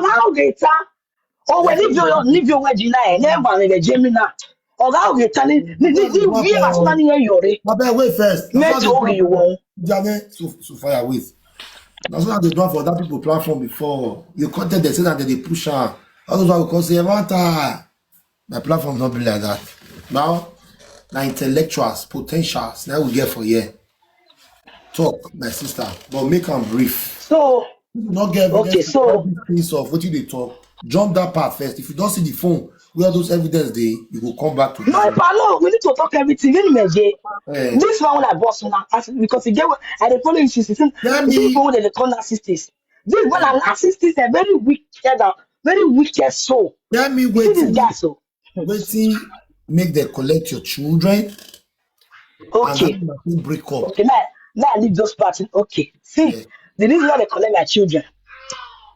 ọ̀gá ògèta òwe níbi owó ẹ̀jìnà ẹ̀ ní ẹ̀bà rẹ̀ jẹ́mi náà ọ̀gá ògèta ní bí ẹ̀ màtúmá ní yẹn yọ̀rẹ́ wait first. That's why mẹ́tò they ògì do wọ̀n. Mudiane so fire with. That's why they do for that people platform before. You content they say that they push her. All those people can say Evanta. My platform not be like that. Now, the intellectuals, potentials, now we get for here. Talk, my sister, but make them brief. So Not get okay, evidence to all these things of what you they talk. Jump that part first. If you don't see the phone, where those evidence they, you will come back to no this. if I know we need to talk everything very meje Eh, this one when I boss una because e get I dey follow you since you see tell people me, wey dey call narcissists this one eh, na narcissist a very wicked soul tell me you see this guy so waiting, make them collect your children, and okay. then nothing break up. Okay, now I leave those parts. Okay, see, Yeah. the reason why they collect my children,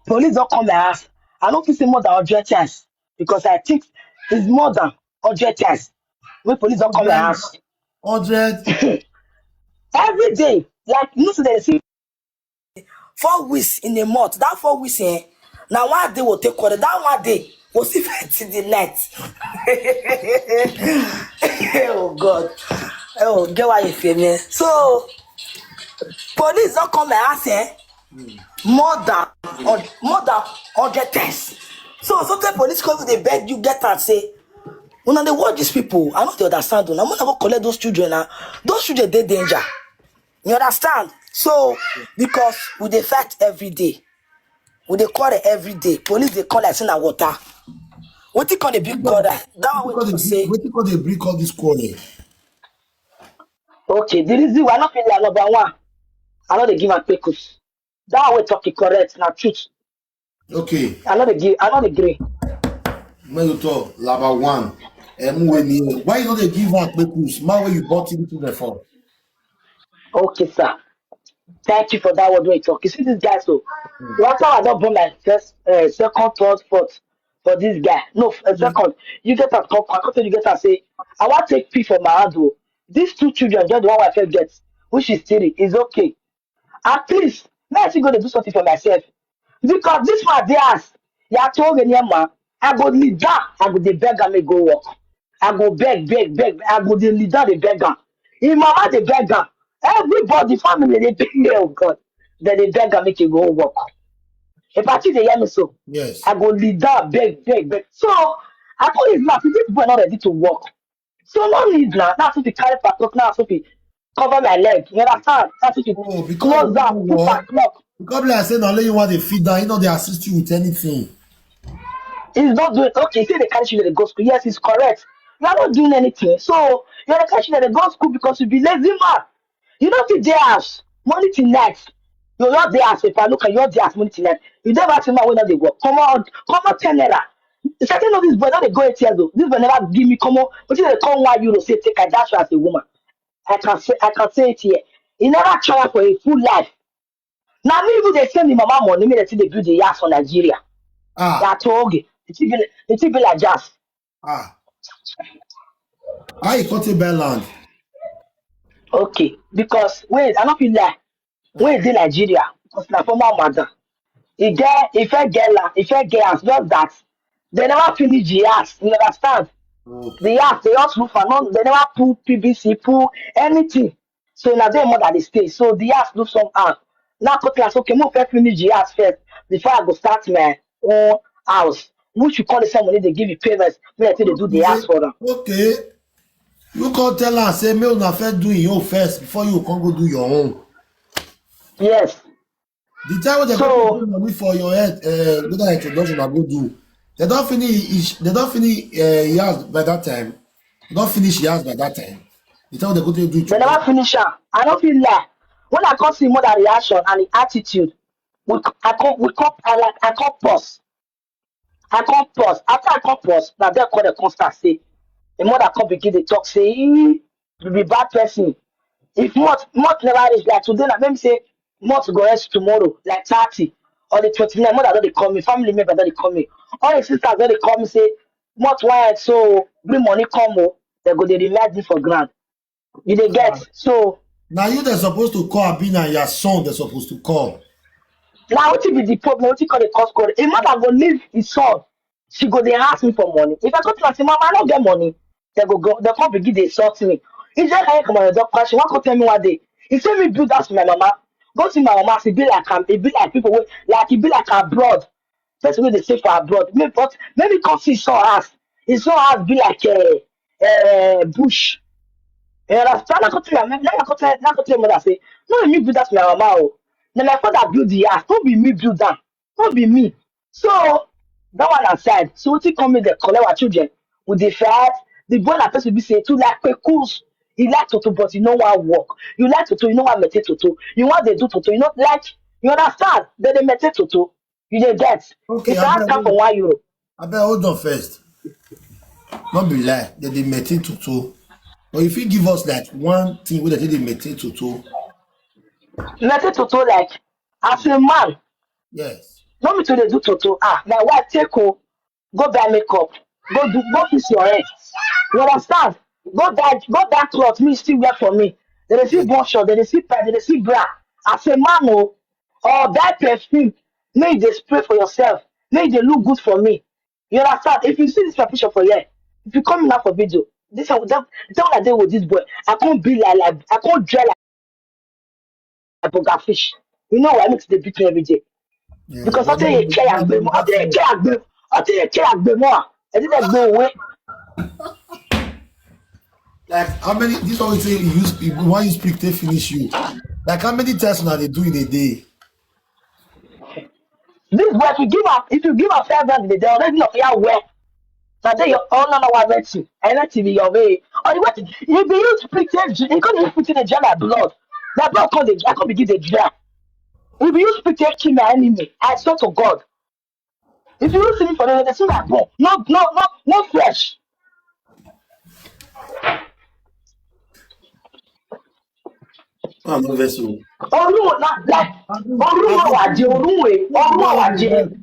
police don't come my house. I don't feel say more than 100 times because I think it's more than 100 times when police don't come my 100, house 100, every day. Like you know, so they see 4 weeks in a month. That 4 weeks, now one day will take quarter. That one day will see 20 the night. Oh God, oh get why you feel me? So police don't come my house, more than 100 times. So sometimes police come they beg you get and say, when they watch these people, I know they understand. Now when I go collect those children, now those children they danger. You understand? So because we they fight every day, we they quarrel every day. Police they call like saying water. What you call the big quarrel? That one we to say. because they break all this quarrel. Okay, the reason why not feel like number one, I know they give and take us. That one we talking correct, now truth. Okay, I know they give, I know they agree. when you talk, laba one, why you not they give out papers? Man, where you bought into the phone? Okay, sir. Thank you for that word when you talk. You see this guy, so one time I don't born my first, second, third, fourth for this guy. No, second. You get a talk. I can't tell you get a say. I want to take P for my hand. Oh. These two children, just the one my friend gets, which is Tori, is okay. At least, now I still going to do something for myself because this one they ask. Yeah, told me, man. I go lead that. I go the beg and me go work. I go beg. I go the lead that the beggar. In mama the beggar. Everybody, family, they pay me, oh God. Then the beggar make you go work. If I see the hear me so, Yes. I go lead that, beg. So, I told you, now, these people are not ready to work. So, no need now. That's if you carry padlock now, so if you cover my leg. You understand? That's if you Oh, because close you know down, put what? padlock. Because like I said, now let you want to feed down, you know they assist you with anything. He's not doing okay. Say the carry children they go school. Yes, it's correct. You are not doing anything. So you're the carry children they go school because you be lazy man. You don't fit their house money till night. You're not there as if I look at your there as money till night. You never ask me when they go. Come on, 10 naira. Certain of these boys, not they go 8 years old. This boy never give me come on. But they come 1 euro, say take I dash you as a woman. I can say it here. He never try for a full life. Now me even they send the mama money, me they see they do the ass for Nigeria. Ah, That's all. It will be like jazz. ah. I got a bad land. Okay, because wait, I don't feel like when it's in Nigeria, because na former mother, if I get as just that, they never finish the ass. You understand? Okay. The ass they just look for none. They never pull PVC, pull anything. So now they more than they stay. So the ass do somehow. Now cutlass okay, move first finish the ass first before I go start my own house. Which you call the same money they give you payments. When I say they do the ass for them. Okay. You can tell her, say, me una first do your own first before you can go do your own. Yes. The time when they go to So pay money for your head, whether introduction I go do, they don't finish years by that time. They don't finish years by that time. The time when they go to do they never introduction. finish am. I no fit lie. When I come see mother reaction and the attitude, I come pause. I come pause. After I come pause, na dem call the constant say the mother come begin dey talk say you be bad person. If month never reach like today na maybe say month go rest tomorrow like 30 or the 29 mother don dey call me, family member don dey call me, all the sisters don dey call me say month wan end so bring money come o, dem go dey remind me for ground. You dey get so Now you they're supposed to call Abina and your son they're supposed to call. na wetin be the problem, wetin call the cause code. A mother go leave his son, she go dey ask me for money. If I go tell am say mama I no get money, dem come begin dey insult me. He say carry come on your doctor, she wan come tell me one day. He say me build house for my mama. Go see my mama, she be like am, e be like people wey like e be like abroad. Person wey dey stay for abroad. Maybe come see his son house. His son house be like bush. You understand? Na go tell your mother say, no be me build that to my mama o. Na my father build the house, no be me build am, no be me. So that one aside, so wetin come make dem collect our children with the fight. The boy na person be say too like pekus. He like toto but he no wan work. You like toto, you no wan maintain toto. You wan dey do toto, you no like. You understand? Dem dey maintain toto. You dey get. Okay, If I ask am for €1, I bet hold on first. Not be lie, they maintain toto. But if you give us like one thing where they maintain toto, maintain toto like as a man. yes. No be to dey do toto. My wife take go buy makeup, go fix your hair. You understand? Go buy cloth me still wear for me. Dem dey see Yes. bum short, dem dey see pant, dem dey see bra. As a man or buy perfume, make you dey spray for yourself, make you dey look good for me. You understand? If you see this my picture for here, if you come now for video, this one the time I dey with this boy, I can't be like I can't dry like burger fish. You know why I need to dey beat me every day. Yeah. Because But ọtí yẹn kẹ́ àgbẹ̀ mọ́ ọtí yẹn kẹ́ àgbẹ̀ ọtí yẹn kẹ́ àgbẹ̀ mọ́ ẹtí tẹ̀ gbé òwe. like how many this one we say you use when you speak they finish you. Like how many tests now they do in a day? This boy if you give am 500 they already know ya well. Na dey your own number one wetin anything be your way. Or the wetin you be use pretend you come use pretend dey dry my blood. My blood come begin dey dry. If you use pretend kill my enemy, I swear to God. If you use see me for the see my bone, no fresh. I'm not vessel. Orun na like orun àwàjẹ orun àwàjẹ.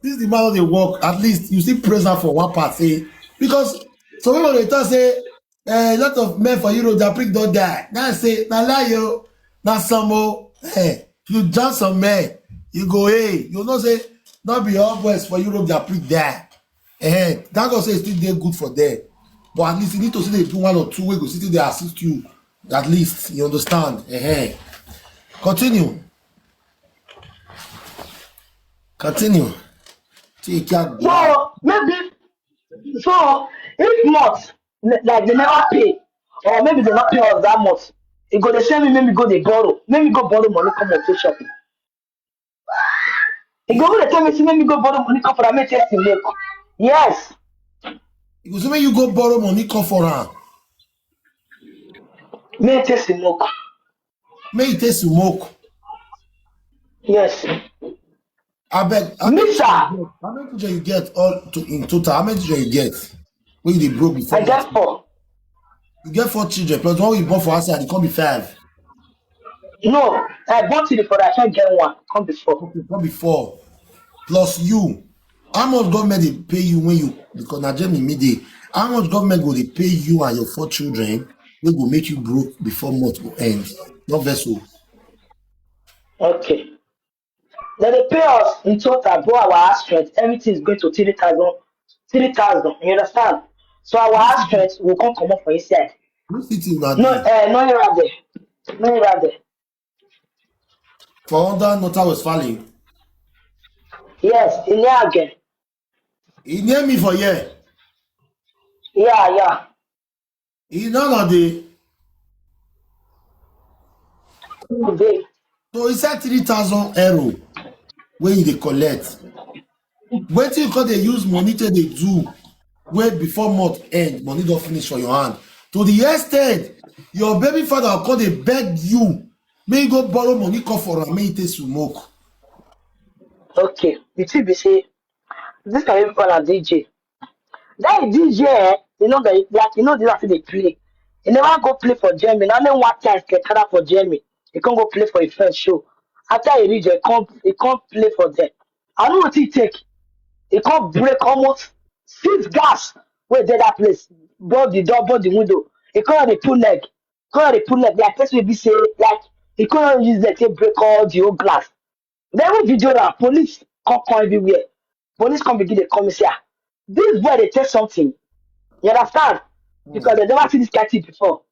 This the man they work. At least you see pressure for one part, say because some people they talk say a lot of men for Europe that prick don't die. Now say now lie yo, now some more. Hey, you jump some men, you go hey, you know say not be all boys for Europe that prick die. That go say it's still dey good for them. But at least you need to see they do one or two wey go still they assist you. At least you understand. Continue. Continue. Take your So maybe so if not like they never pay or maybe they not pay us that much, e go dey send me make me go dey borrow, make me go borrow money come on take shop. E go dey tell me say make me go borrow money come for am make take milk. Yes, You go say make you go borrow money come for am. make take milk. Make you take smoke. Yes, Abeg, Misa, how many children you get all to in total? How many children you get? When you dey broke before I month? get 4. You get 4 children plus one wey you born for outside, e come be 5. No, I bought it for I can't get one. Come before. Okay, come be 4. Plus you. How much government dey pay you when you because na Germany me dey. How much government go dey pay you and your 4 children wey go make you broke before month go end? No vessel. Okay. Then they pay us in total, bro, our house rent. Everything is going to 3,000. 3,000. You understand? So our house rent will come up for inside. Which city una No, dey? no here there. No here there. For under North Westphalia. Yes, in here again. E near me for here. Yeah, yeah. E no dey. Today. So inside 3,000 euro wey you dey collect, wetin you come dey use money take dey do wey before month end money don finish for your hand, to the ex ten t your baby father go come dey beg you make you go borrow money come for am make you take smoke. Okay, the thing be say this kind of people na DJ. That DJ, you know that like you know this after they play. He never go play for Germany. Only one time get carried for Germany. He can't go play for his first show. After he reach, he can't play for them. I know what he take. He can't break almost 6 gas. Where did that place? Board the door, board the window. He can't dey pull leg. Can't dey pull leg. Like person will be say like he can't use the tape break all the whole glass. Then we video now, police come everywhere. Police come begin the come say, "Ah, this boy they take something. You understand? Because they never see this kind of thing before.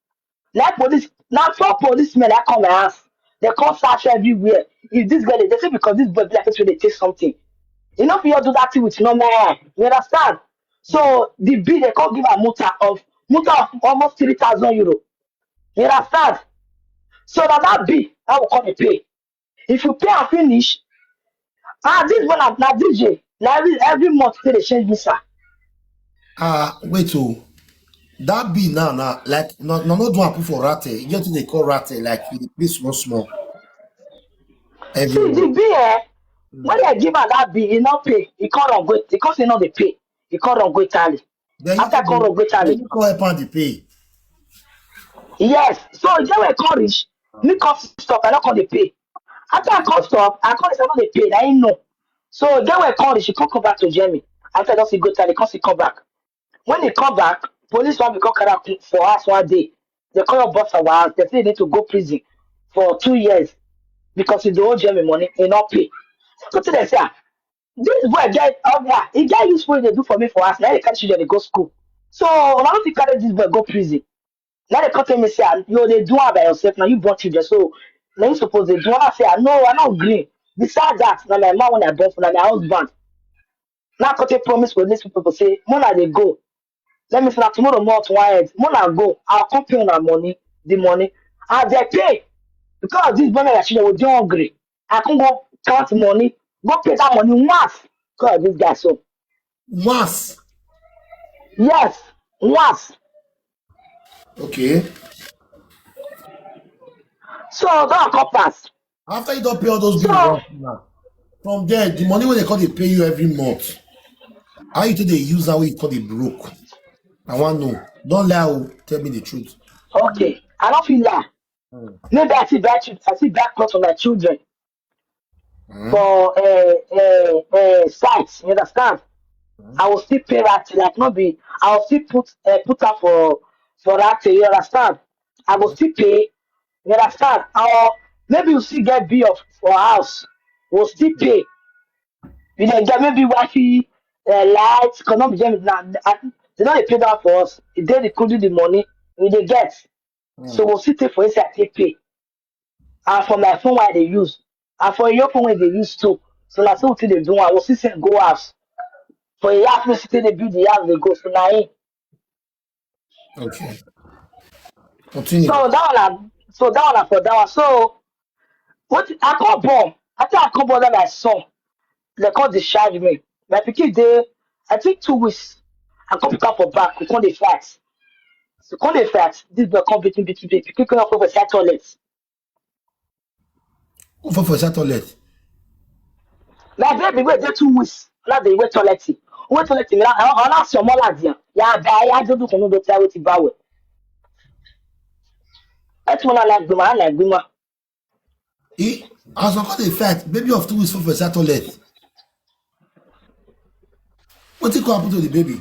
Like police, now 4 policemen that come my house, they come search everywhere. If this guy they say because this boy be like this when they take something. You know, if you do that thing with no man, you understand? So the bill they can't give a multa of almost 3,000 euro. You understand? So that bill, I will come and pay. If you pay and finish, this one na DJ. Na every month they dey change visa. Wait oh, that be now na like no do am put for rate, you get wetin dey call rate, like you dey pay small small every See the month. bill when they give am that bill, he not pay. He can't run go because he not dey pay. He can't run go Italy. Then you After come I can't run go then Italy, you come help am dey pay. yes. So then when I reach, me come stop. I not come dey pay. After I come stop, I come say I no dey pay. I ain't know. So then when I reach, he come back to Germany. After I just go Italy, he come back. When he come back, police one become carry am for us one day. They call your boss our house. They say they need to go prison for 2 years because he don't owe Germany money. He not pay. So to them say, "Ah, this boy get yeah, he get useful they do for me for us. Now they catch children they go school. So I don't think carry this boy go prison. Now they come tell me say, "Ah, you they do it by yourself. Now you born children. So now you suppose they do it." I say, "Ah, no, I not agree. Besides that, now my mom when I born for now my husband. Now come take promise for these people say, Mona they go. Let me say that tomorrow more to one head. Mona go. I'll come pay on our money, the money. And they pay. Because this money that children will be hungry. I can go count money, go pay that money once. Because this guy so. Once. Yes, once. Okay. So that come pass. After you don pay all those bills So once now, from there the money wey dey come dey pay you every month, how you take dey use am wey you come dey broke? I wan know. Don lie o, tell me the truth. okay. I don't feel that. Maybe I see bad clothes for my children Mm. for sites. You understand? I will still pay that like not be I will still put her for that you understand. I will still pay, you understand, or maybe you still get bill of for house, we'll still pay. You know get maybe wifi lights cannot be them now they don't pay that for us they including the money we dey get, so we'll still take for inside take pay. And for my phone wey they use and for your phone wey they use too, so na so we take dey do am, we will still send go house for a house wey still dey build the house dey go, so na him. Okay, So continue. that one na for that one. So what I come born after I come born that my son they come discharge me. My pikin dey I think 2 weeks. I come pick am for back we come dey fight. So come dey fight this boy come beat me pikin come for inside toilet. Go for inside toilet. My baby wey dey 2 weeks na dey wait toilet. Wait toilet mi na ọ̀nà àti ọmọ làdì yàn yà bẹ̀ ayé àjọ̀dún kan ló dé tí a wait bá wẹ̀. Ẹ tún wọn náà like gbìmọ̀ àná gbìmọ̀. As I come dey fight, baby of 2 weeks for inside toilet. Wetin come happen to the baby?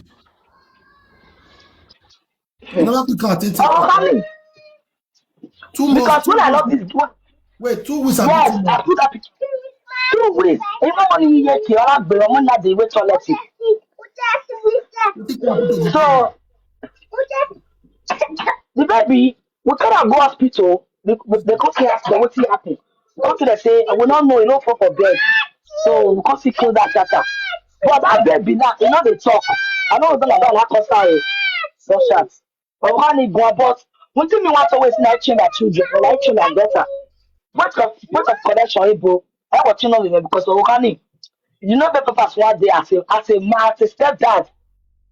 You never quick am take Ọmọ care. family 2 months, because two when I weeks. love this Wait, 2 weeks and yes 2 months. I put that pikin 2 weeks. Even when you hear kí ọ̀nà gbèrò ọmọ náà dey wait toilet. Wetin come happen to the baby? So the baby we carry am go hospital they come see hospital wetin happen. We come see dem say we no know e no fall for bed. So we come see close that chapter. But that baby now e no dey talk. I no know about that concern o. So shat. But one need go but wetin me want always na train my children and I train my daughter. What of connection, Ibo? I want to know because of Okani. You know the papas one day as a man, as a stepdad.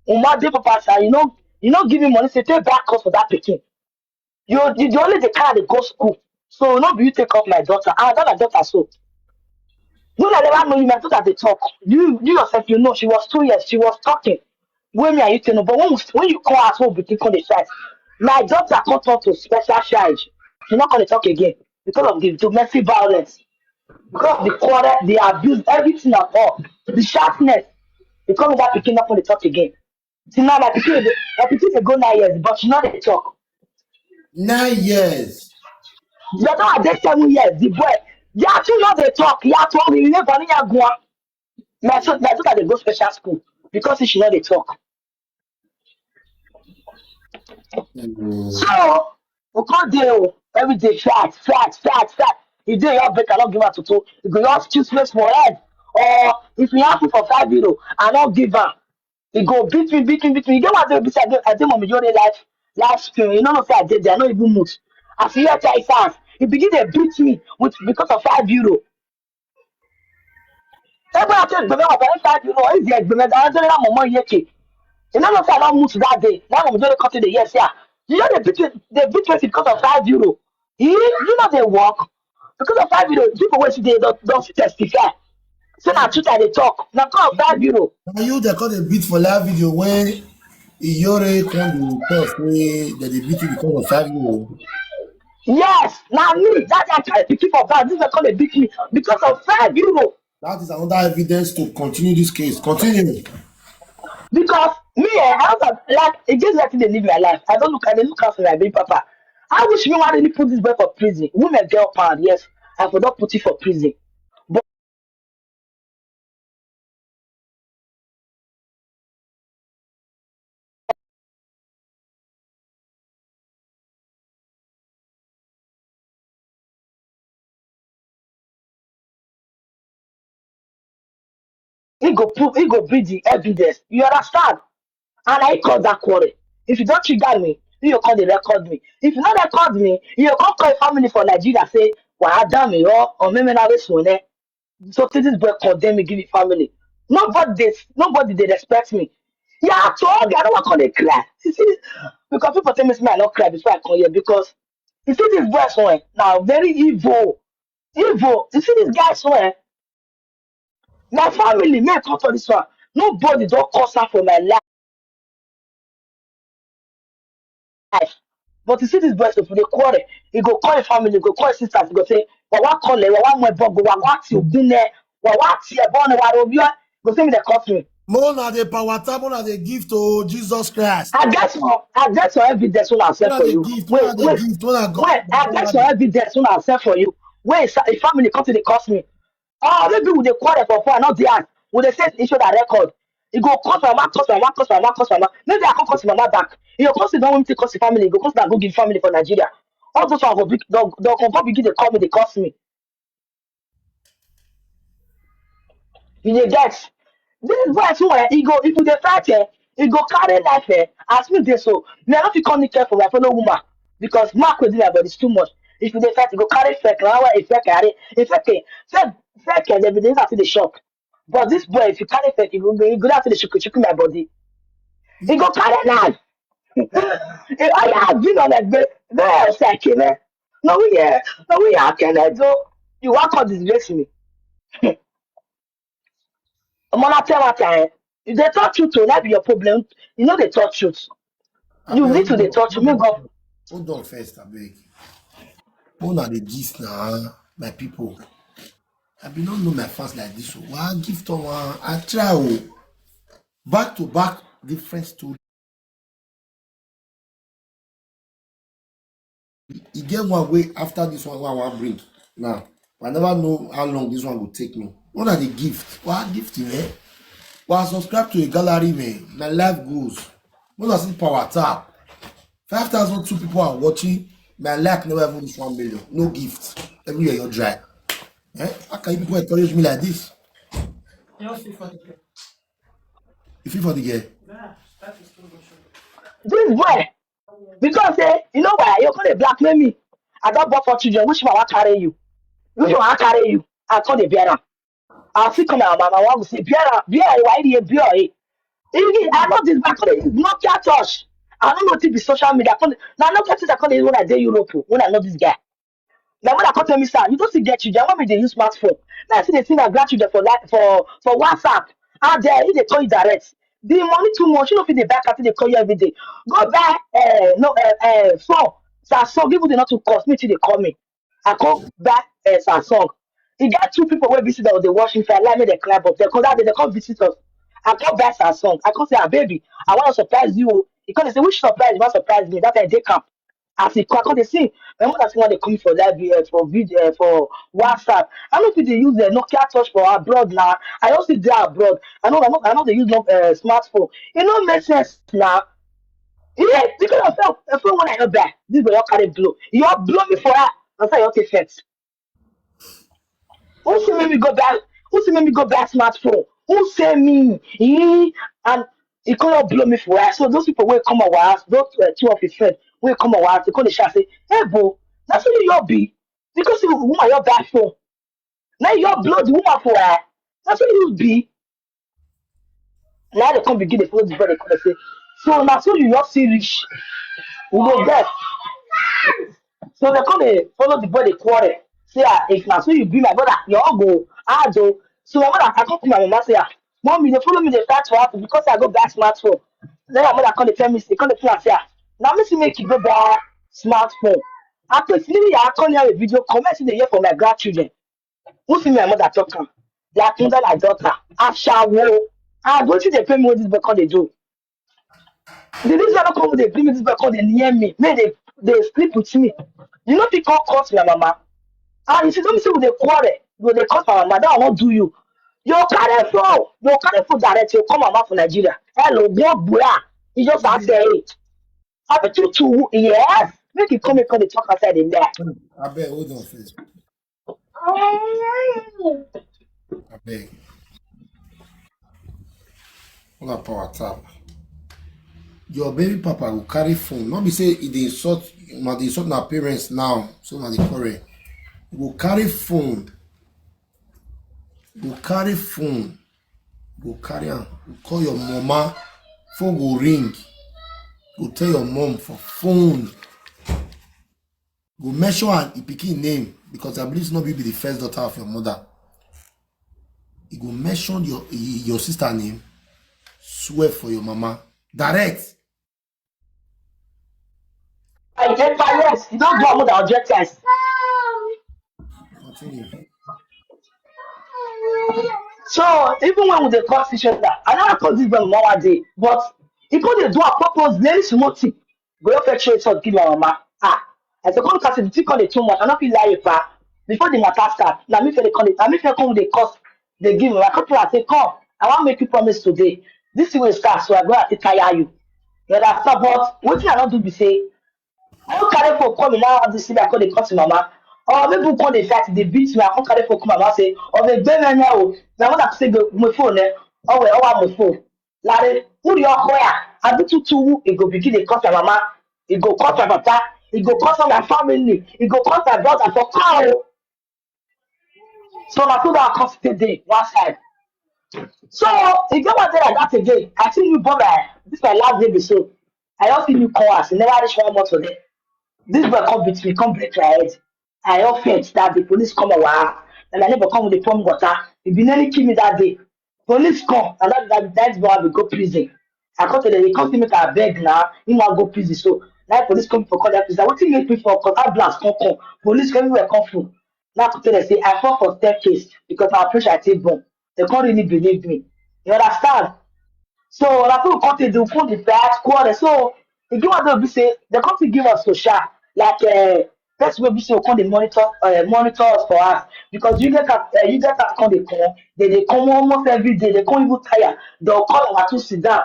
One day papas, you know, give me money, say take back cost for that picking. You the only the car they go school. So no be you take up my daughter. I got my daughter so. When I never know you, my daughter they talk. You yourself, you know, she was 2 years, she was talking. When me and you know, but when you call us home, we on the side. My daughter can't talk to special child. She's not gonna talk again because of the domestic violence, because of the quarrel, the abuse, everything at all, the sharpness. Because of that, picking up on the talk again. See now, my pikin dey go 9 years, but she not dey talk. 9 years. The other one dey 7 years. The boy, yeah, two not dey talk. Yeah, two we never need go. My daughter dey go special school because she not dey talk. Mm. So we can't deal every day fight. If they have better, not give her to two. You go just choose place for head. Or if you ask me for 5 euro, I not give her. He go beat me. You get what they beat I did my majority life stream. You know what I did there, I not even move. As you hear his ass, he begin to beat me with because of 5 euro. Every I take the 5 euro, is the agreement. I don't know how much yeke. You know what I don't move that day. Now I'm going to cut in the yes, yeah. You know they beat me because of 5 euro. You know they work because of 5 euro. People wey dey don't testify. Say na truth I dey talk. Na because of 5 euro. Na you dey come dey beat for live video when Iyore come dey talk say dem dey beat you because of 5 euro. Yes, na me. That I carry pikin for ground. This one come dey beat me because of 5 euro. That is another evidence to continue this case. Continue. Because me, I have like it just let me live my life. I dey look out for my baby papa. I wish me wan really put this boy for prison. Women girl pound, yes. I for not put it for prison. But he go bring the evidence. You understand? And I call that quarrel. If you don't trigger me, you call the record me. If you not record me, you can't call a family for Nigeria say, well, damn me, or maybe now this one. So this boy condemn me, give me family. Nobody they respect me. Yeah, I told you I don't want to call a cry. You see, because people tell me I not cry before I come here because you see this boy somewhere now very evil. Evil. You see this guy somewhere. My family, me talk to this one. Nobody don't cause her for my life. But you see this boy, so if they quarrel, he go call his family, he go call his sisters, he go say, well, what call it, what my bug, what you been there, what you born, what you go say me the cost. More na dey power tap, more na dey give to Jesus Christ. I get your evidence when I More send na for dey you. gift, more Wait, na dey wait, gift, more na God. wait. I get your evidence when I send for you. Wait, a family come to the cost me. Oh, maybe with the quarrel for fun, not the ass. With the same issue that record. It go cost my mama, cost my mama, cost my mama, cost my mama. Maybe I can cost my mama back. You go cost it, don't want me to cost the family. You go cost that go give family for Nigeria. All those ones go big, they'll confirm begin to call me, they cost me. You dey get this boy too he go if you dey fight he go carry knife as me dey so me I no fit come care for my fellow woman because mark wey dey my body is too much. If you dey fight you go carry fake na why fake dem be dey inside the shop but this boy if you carry fake you go dey after the shuku my body he go carry knife oya been on ẹgbẹ bẹẹ ṣe kìnnẹ lórí yẹn akẹnẹ tó you wan come disgrace me. Mona tell what if they talk truth to that be your problem. You know they talk truth. You Abeg, need to they talk to me go. hold on first, abeg. More na dey gist na my people. I bin no know my fans like this. So why gift on one? I try back to back different story. E get one way after this one wey I wan bring now. I never know how long this one go take me. What are the gift? What gift man? Well, I subscribe to a gallery man. My life goes. When I see power tap, 5,002 people are watching. My life never even reach 1 million. No gift. Every year you're dry. Eh? How can you people encourage me like this? You feel for the girl? This boy because you know why you're gonna blackmail me. I don't born for children which man want carry you. If you want to carry you, I call the bear. I'll see come out, mama. Want to say bear, why do you bear? Even I know this back it's not your touch. I don't know if it's social media. Now, not just I call it when I did Europe, when I know this guy. Now when I come tell me, sir, you don't see get children. Why me they use smartphone? Now I see they think I grant children for that for WhatsApp. Out there, if they call you direct, the money too much. You know if they back after they call you every day. Go buy no phone. Samsung people they not to cost me till they call me. I call back Samsung. He got two people where visit us, they watching for like me they climb up. They call that they come visit us. I call back Samsung. I come say, ah, baby, I want to surprise you. He come say, which surprise you want to surprise me? That I they come as e crack dey see my mother say wan dey come for live for video for WhatsApp. I no fit dey use Nokia touch for abroad na. I just sit there abroad. I no dey use no smartphone. E no make sense na. Yeah, because of phone when I no buy, this go just carry blow. You just blow me for that. Na so I just take vex. Who say make me go buy? Who say make me go buy smartphone? Who say me? And he can't blow me for that. So those people will come our house, those two of his friends will come our house. They call the shop say, "Hey, bro, that's what you be because you woman your bad phone. Now you blow the woman for that. That's what you be." Now they come begin the follow the brother. They say, "So now so you just see rich, we go get." So they come dey follow the boy dey quarrel. Say ah, if na so you be my brother, you all go hard o. So my mother I come to my mama say ah, mommy dey follow me dey fight for house because I go buy smartphone. Then my mother come dey tell me say come dey tell am say ah, na me say make you go buy smartphone. After sleeping I come hear a video comment dey hear for my grandchildren. Who see my mother talk am? Their children like daughter. Ashawo. Ah, don't you dey pay me what this boy come dey do? The reason I don't come with the bring me this because they near me, may they sleep with me. You know, people cause my mama. And if you don't see with the quarrel, you they cause my mama, that will not do you. You carry phone direct, you come mama from Nigeria. Hello, what boy? You just ask say, hey, I bet you two, yes. Make you come the talk outside in there. I beg, hold on first. I beg. Hold on power tap. Your baby papa will carry phone. Not be say if they insult my parents now, so na the quarrel. He will carry phone. Go carry phone. Go carry am. Go call your mama. Phone go ring. Go tell your mom for phone. Go mention her pikin name because I believe not be the first daughter of your mother. You go mention your sister name. Swear for your mama. Direct. I get yes, you don't go with the objectives. Continue. So even when we dey cause each other, I never cause this one nowadays, but if they do a purpose, very small thing, go up fetch it give my mama. Ah, I say come cast the thing call it too much. I not feel lie pa. Before the matter start, now me feel they call it. Now me feel come with the cost they give me. I come to her say come, I want make you promise today. This thing will start, so I go have to tire you. You understand? But what I not do be say I don't carry for come now have to see that call they come to mama. Or maybe we call the fact they beat me. I can't carry for come mama say or they bend me now. Now what I say go my phone eh? Oh well, oh my phone. Like who you are where? I do two it go begin they call my mama. It go call my papa. It go call my family. It go call my brother for cow. So I feel that I can't stay there one side. So if you want to like that again, I see you brother. This my last baby so I don't see you call us. Never reach 1 month for them. This boy come beat me, come break my head. I offend that the police come around and I never come with the pump water. He be nearly kill me that day. Police come and that boy will go prison. I come to them, they come to make a beg now, he want go prison. So now police come for call that prison. What you make me for cause that blast come. Police come everywhere come from. Now to tell them say I fall for third case because my pressure I take bomb. They can't really believe me. You understand? So na people come to do put the bad quarter. So the give us will be say they come to give us social like first will be say we come dey monitor us for us because you get that come dey come they come almost every day they come even tire they'll call our to sit down.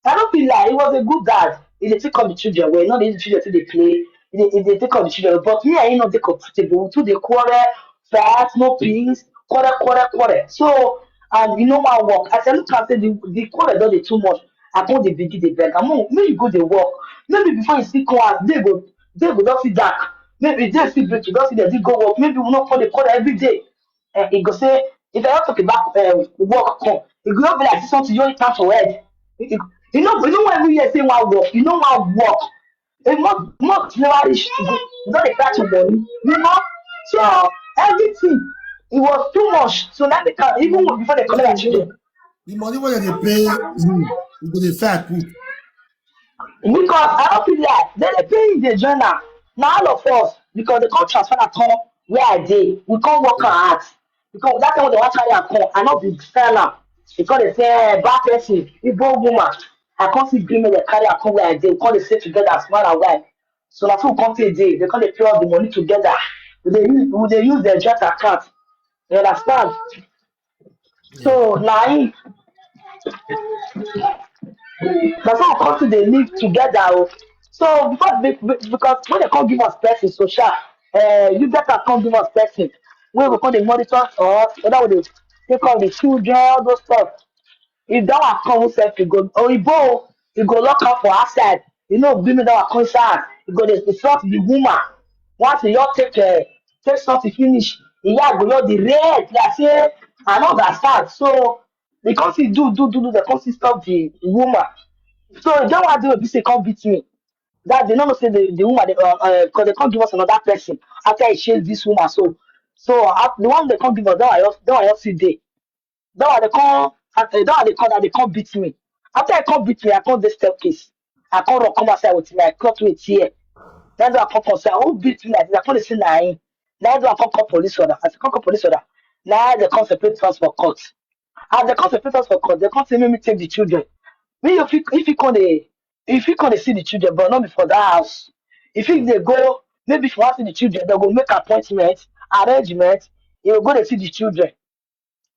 I don't feel like he was a good dad. He dey take care of the children well, not the children to dey play. He dey take care of the children, but me and him not dey comfortable. We too dey quarrel, fight, no peace, quarrel. So and you know my work. I said, look, I said the quarrel don dey too much. I come dey begin dey beg. Am make you go dey work. Maybe before you see come out, they go just sit dark. maybe they still break, you don't see them dey go work, maybe we no call them every day. He go say, if I don't talk about work come, e go not be like say something you only catch for head. You know when we hear say one work, you know one work. A month never reach, you don dey catch your money, you know. So everything, it was too much. So now they can even Money before they wey collect their dey children. the money wey dem dey pay you go dey say put. Because I don't feel like they pay in the journal. Now all of us, because they can't transfer that come where I did, we can't work hard. Because that time when they want to carry am come, I not be sell am. Because they say bad person, Igbo woman. I can't see green men they carry am come where I did. Because they stay together as man and wife. So na so come take dey, they can't pay all the money together. They use their joint account. You understand? Yeah. So now na some country dey live together o. So because when they come give us person social, you better come give us person wey go come dey monitor us, whether we dey take care of the children, all those stuff. If that one come sef, you go oyibo, you go lock am for outside, you no bring me that one come inside, you go dey insult the woman. Once you just take something finish, ìyá go just dey red like say I no understand. So the come still do, they come still stop the woman. So that one dey be say come beat me. That they no know say the woman because they can't give us another person after he chase this woman. The one they can't give us that one just see day. That one they can't that one they can't beat me. After I can't beat me, I can't dey staircase. I can't run come outside with my cloth with here. That's why I come say who beat me like this? I can't say na him. That's why I can't call police order. As I can't call police order, now they can't separate us for court. As they can't separate us for court, they can't say make me take the children. Me if you come dey see the children, but not before that house. If you dey go, maybe if you wan see the children, they go make appointment, arrangement, you go dey see the children.